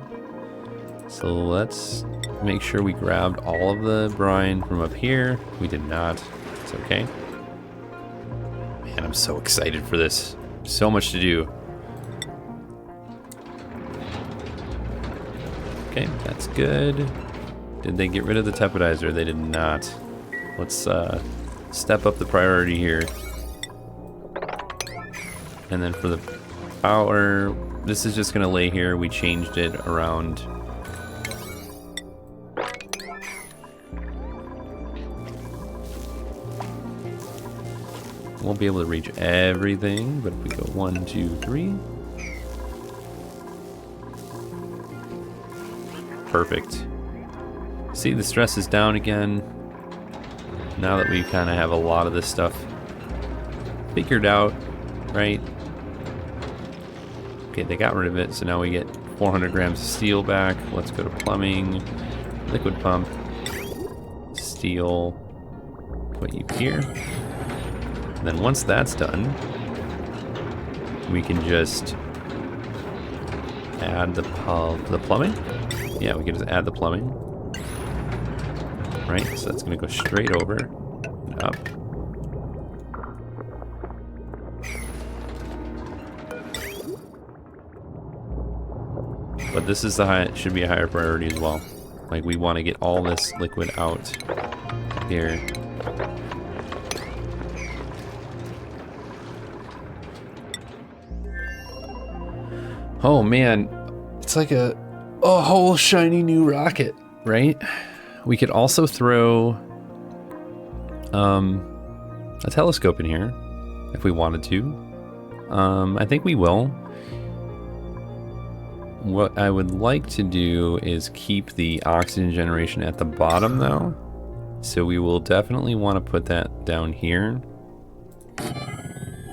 So let's make sure we grabbed all of the brine from up here. We did not. It's okay. Man, I'm so excited for this. So much to do. Okay, that's good. Did they get rid of the tepodizer? They did not. Let's step up the priority here. And then for the power, this is just gonna lay here. We changed it around. Won't be able to reach everything, but if we go 1, 2, 3. Perfect. See, the stress is down again. Now that we kind of have a lot of this stuff figured out, right? Okay, they got rid of it, so now we get 400 grams of steel back. Let's go to plumbing, liquid pump, steel, put you here. And then once that's done, we can just add the plumbing. Yeah, we can just add the plumbing. Right, so that's gonna go straight over and up. But this is should be a higher priority as well. Like, we want to get all this liquid out here. Oh man, it's like a whole shiny new rocket. right? We could also throw a telescope in here if we wanted to. I think we will. What I would like to do is keep the oxygen generation at the bottom though. So we will definitely want to put that down here.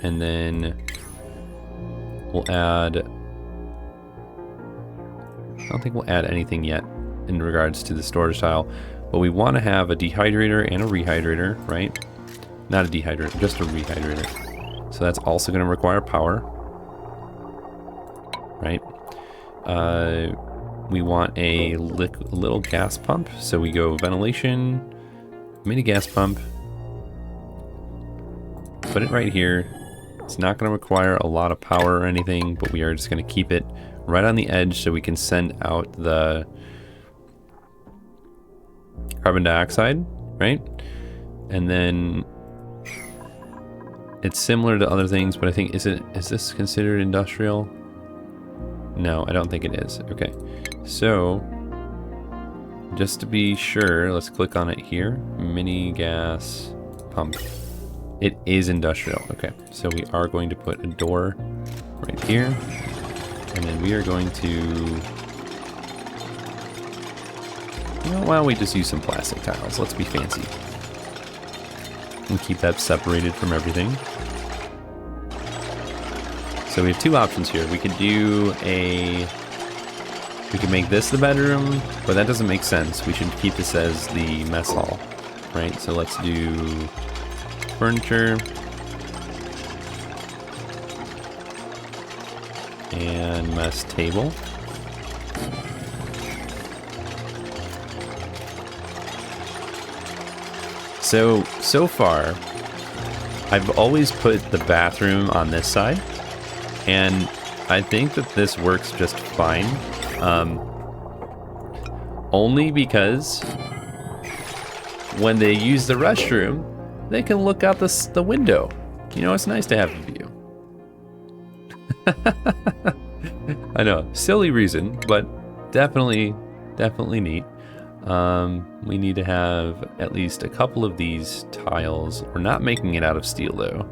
And then we'll add, I don't think we'll add anything yet in regards to the storage tile, but we want to have a dehydrator and a rehydrator, right? Not a dehydrator, just a rehydrator. So that's also going to require power, right? We want a little gas pump. So we go ventilation, mini gas pump, put it right here. It's not going to require a lot of power or anything, but we are just going to keep it right on the edge so we can send out the carbon dioxide, right? And then it's similar to other things, but I think, is this considered industrial? No, I don't think it is. Okay, so just to be sure, let's click on it here. Mini gas pump. It is industrial. Okay, so we are going to put a door right here, and then we are going to, you know, why don't we just use some plastic tiles? Let's be fancy and keep that separated from everything. So we have two options here. We could make this the bedroom, but that doesn't make sense. We should keep this as the mess hall, right? So let's do furniture and mess table. So far, I've always put the bathroom on this side, and I think that this works just fine. Only because when they use the restroom, they can look out the window. You know, it's nice to have a view. I know, silly reason, but definitely neat. We need to have at least a couple of these tiles. We're not making it out of steel though.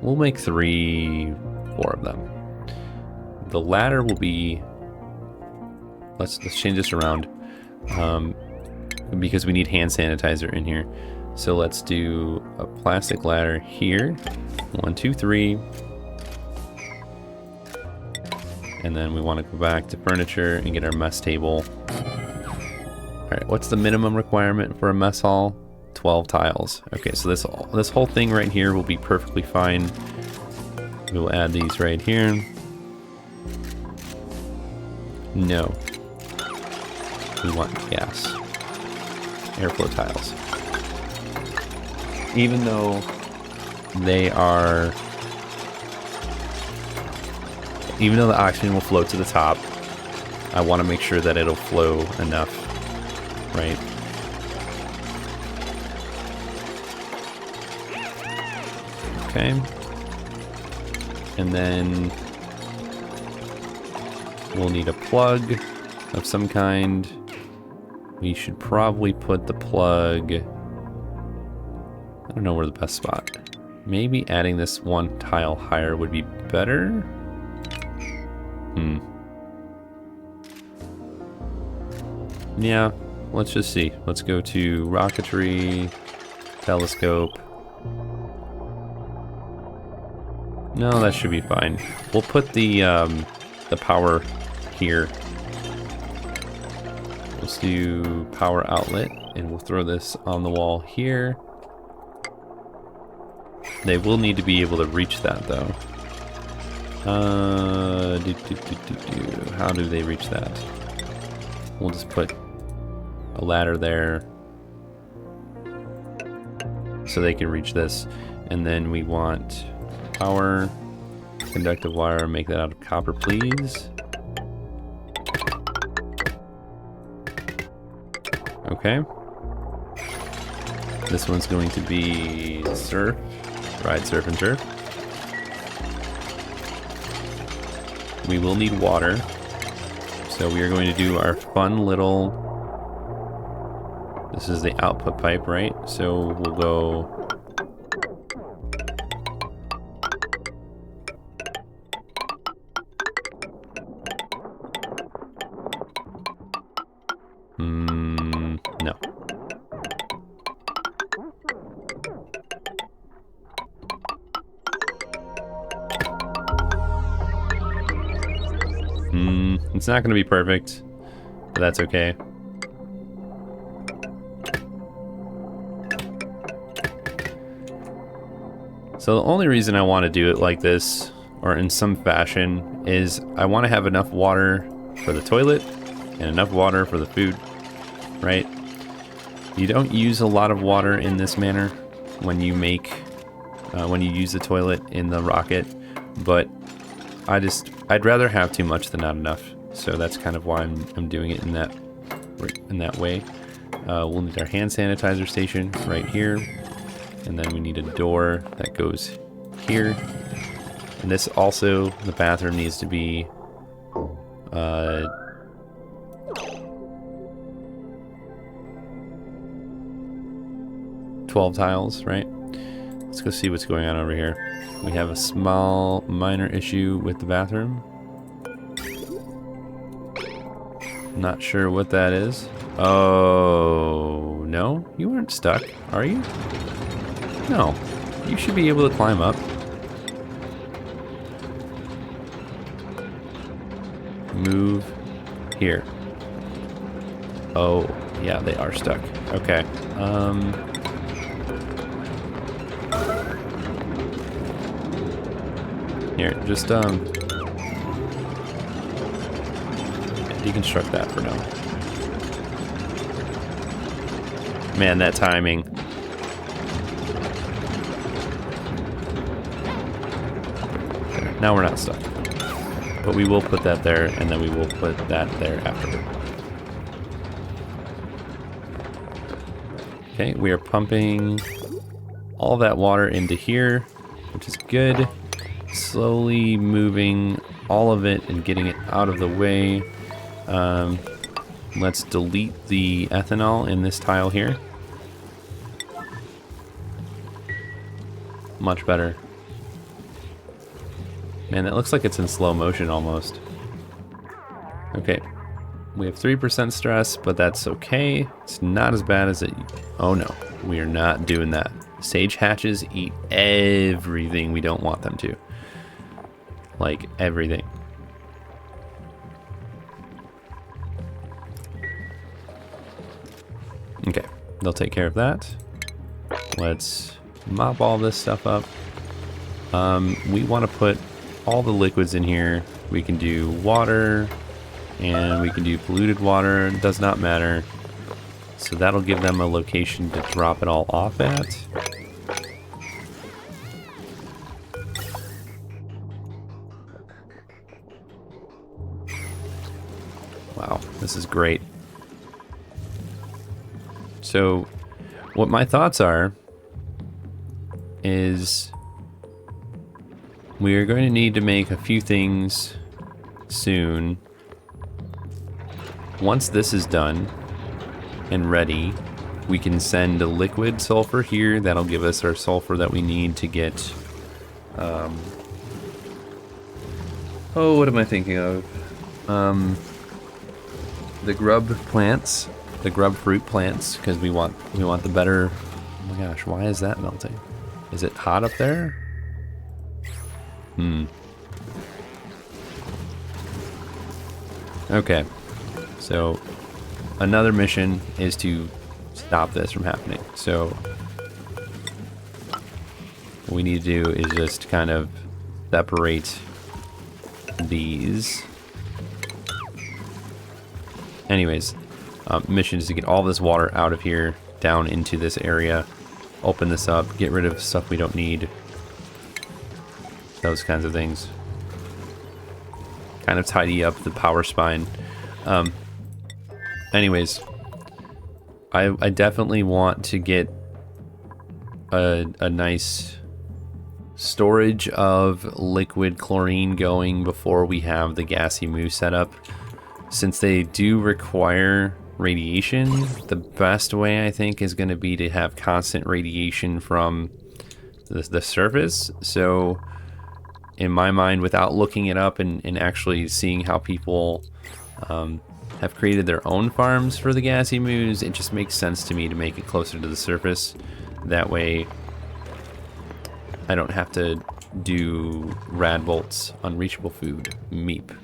We'll make 4 of them. The ladder will be, let's change this around, because we need hand sanitizer in here. So let's do a plastic ladder here. 1, 2, 3. And then we want to go back to furniture and get our mess table. All right, what's the minimum requirement for a mess hall? 12 tiles. Okay, so this whole thing right here will be perfectly fine. We will add these right here. No. We want gas. Airflow tiles. Even though the oxygen will float to the top, I want to make sure that it'll flow enough, right? Okay. And then we'll need a plug of some kind. We should probably put the plug, I don't know where the best spot. Maybe adding this one tile higher would be better. Yeah, let's just see. Let's go to rocketry, telescope. No, that should be fine. We'll put the power here. Let's do power outlet, and we'll throw this on the wall here. They will need to be able to reach that though. How do they reach that? We'll just put a ladder there so they can reach this. And then we want power, conductive wire, make that out of copper, please. Okay. This one's going to be surf, ride, surf, and turf. We will need water, So we are going to do our fun little... This is the output pipe, right? So we'll go... No. It's not going to be perfect, but that's okay. So the only reason I want to do it like this, or in some fashion, is I want to have enough water for the toilet and enough water for the food, right? You don't use a lot of water in this manner when you make, when you use the toilet in the rocket, but I'd rather have too much than not enough. So that's kind of why I'm doing it in that way. We'll need our hand sanitizer station right here. And then we need a door that goes here. And this also, the bathroom needs to be 12 tiles, right? Let's go see what's going on over here. We have a small minor issue with the bathroom. Not sure what that is. Oh, no? You weren't stuck, are you? No. You should be able to climb up. Move here. Oh, yeah, they are stuck. Okay. Here, just deconstruct that for now. Man, that timing. There, now we're not stuck. But we will put that there, and then we will put that there after. Okay, we are pumping all that water into here, which is good. Slowly moving all of it and getting it out of the way. Let's delete the ethanol in this tile here. Much better. Man, that looks like it's in slow motion almost. Okay, we have 3% stress, but that's okay. It's not as bad as it... Oh no, we are not doing that. Sage hatches eat everything we don't want them to. Like, everything. Okay, they'll take care of that. Let's mop all this stuff up. We want to put all the liquids in here. We can do water, and we can do polluted water. It does not matter. So that'll give them a location to drop it all off at. Wow, this is great. So, what my thoughts are is we are going to need to make a few things soon. Once this is done and ready, we can send a liquid sulfur here. That'll give us our sulfur that we need to get... oh, what am I thinking of? The grub plants, the grub fruit plants, because we want the better. Oh my gosh, why is that melting? Is it hot up there? Okay, so another mission is to stop this from happening. So what we need to do is just kind of separate these. Anyways, mission is to get all this water out of here, down into this area, open this up, get rid of stuff we don't need, those kinds of things. Kind of tidy up the power spine. Anyways, I definitely want to get a nice storage of liquid chlorine going before we have the gassy moo set up. since they do require radiation, the best way I think is going to be to have constant radiation from the surface. So in my mind, without looking it up and actually seeing how people have created their own farms for the gassy moos, it just makes sense to me to make it closer to the surface. That way I don't have to do Radbolt's unreachable food. Meep.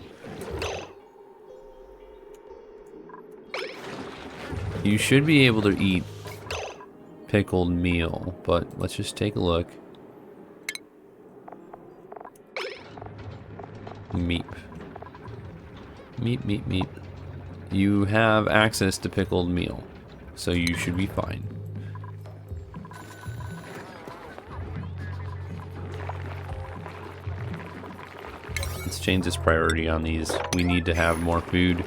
You should be able to eat pickled meal, but let's just take a look. Meep. Meep, meep, meep. You have access to pickled meal, so you should be fine. Let's change this priority on these. We need to have more food.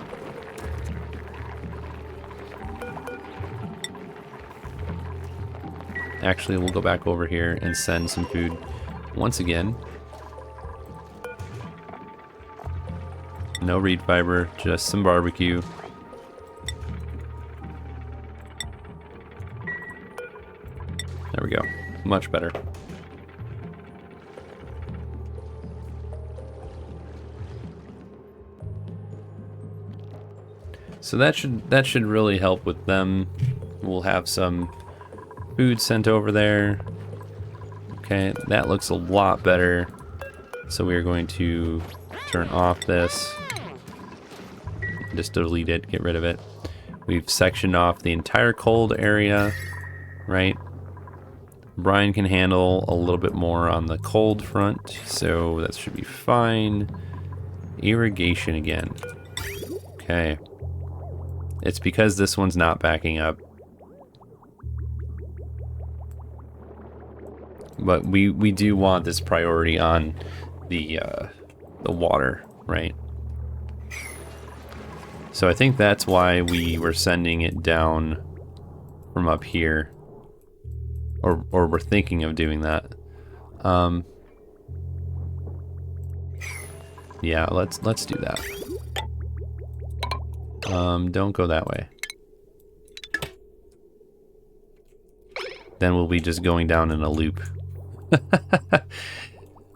Actually, we'll go back over here and send some food once again. No reed fiber, just some barbecue. There we go. Much better. So that should really help with them. We'll have some food sent over there. Okay, that looks a lot better. So we are going to turn off this. Just delete it, get rid of it. We've sectioned off the entire cold area, right? Brian can handle a little bit more on the cold front, so that should be fine. Irrigation again. Okay. It's because this one's not backing up. But we do want this priority on the water, right? So I think that's why we were sending it down from up here, or we're thinking of doing that. Yeah, let's do that. Don't go that way. Then we'll be just going down in a loop.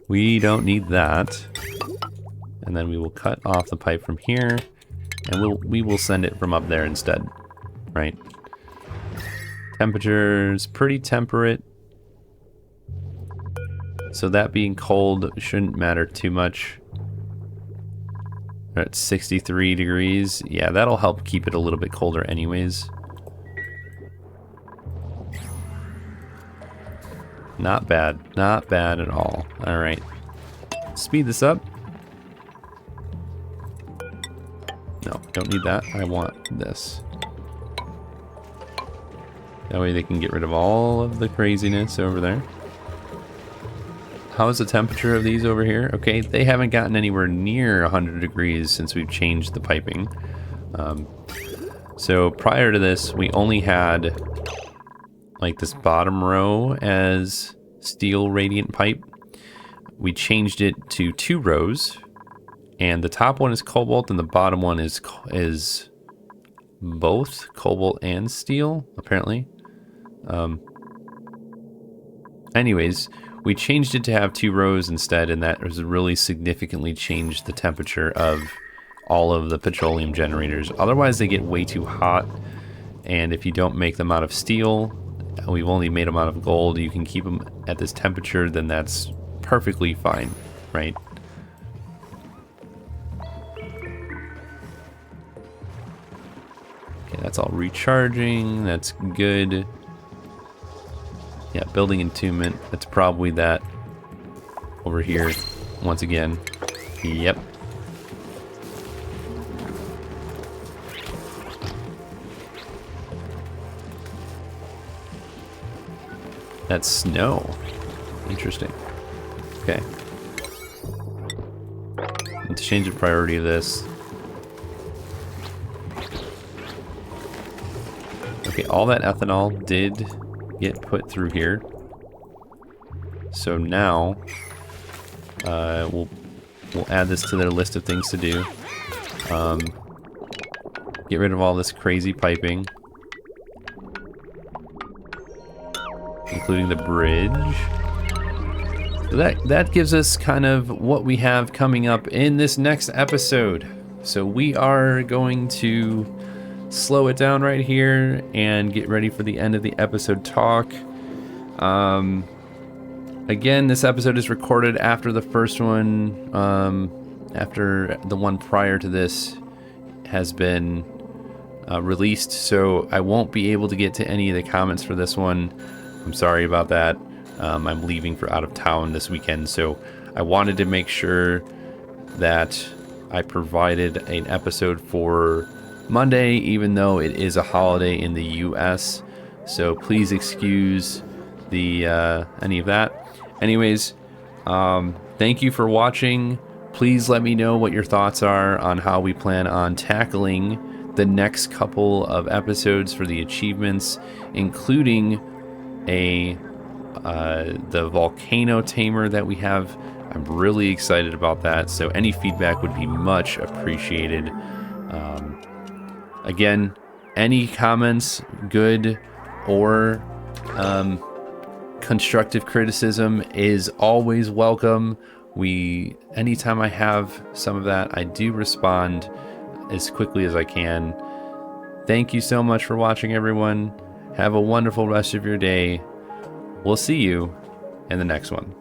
We don't need that. And then we will cut off the pipe from here, and we will send it from up there instead, right? Temperature's pretty temperate, so that being cold shouldn't matter too much. We're at 63 degrees. Yeah, that'll help keep it a little bit colder anyways. Not bad. Not bad at all. Alright. Speed this up. No, don't need that. I want this. That way they can get rid of all of the craziness over there. How's the temperature of these over here? Okay, they haven't gotten anywhere near 100 degrees since we've changed the piping. So prior to this, we only had like this bottom row as steel radiant pipe. We changed it to 2 rows, and the top one is cobalt and the bottom one is both cobalt and steel, apparently. Anyways, we changed it to have 2 rows instead, and that has really significantly changed the temperature of all of the petroleum generators. Otherwise they get way too hot, and if you don't make them out of steel, we've only made them out of gold, you can keep them at this temperature, then that's perfectly fine, right? Okay, that's all recharging, that's good. Yeah, building entombment, that's probably that over here once again. Yep. That's snow. Interesting. Okay. Let's change the priority of this. Okay, all that ethanol did get put through here. So now we'll add this to their list of things to do. Get rid of all this crazy piping, including the bridge. So that gives us kind of what we have coming up in this next episode. So we are going to slow it down right here and get ready for the end of the episode talk. Again, this episode is recorded after the first one, after the one prior to this has been released, so I won't be able to get to any of the comments for this one. I'm sorry about that. I'm leaving for out of town this weekend, so I wanted to make sure that I provided an episode for Monday, even though it is a holiday in the US. So please excuse the any of that. Anyways, thank you for watching. Please let me know what your thoughts are on how we plan on tackling the next couple of episodes for the achievements, including the Volcano Tamer that we have. I'm really excited about that, so any feedback would be much appreciated. Again, any comments, good or constructive criticism is always welcome. Anytime I have some of that, I do respond as quickly as I can. Thank you so much for watching, everyone. Have a wonderful rest of your day. We'll see you in the next one.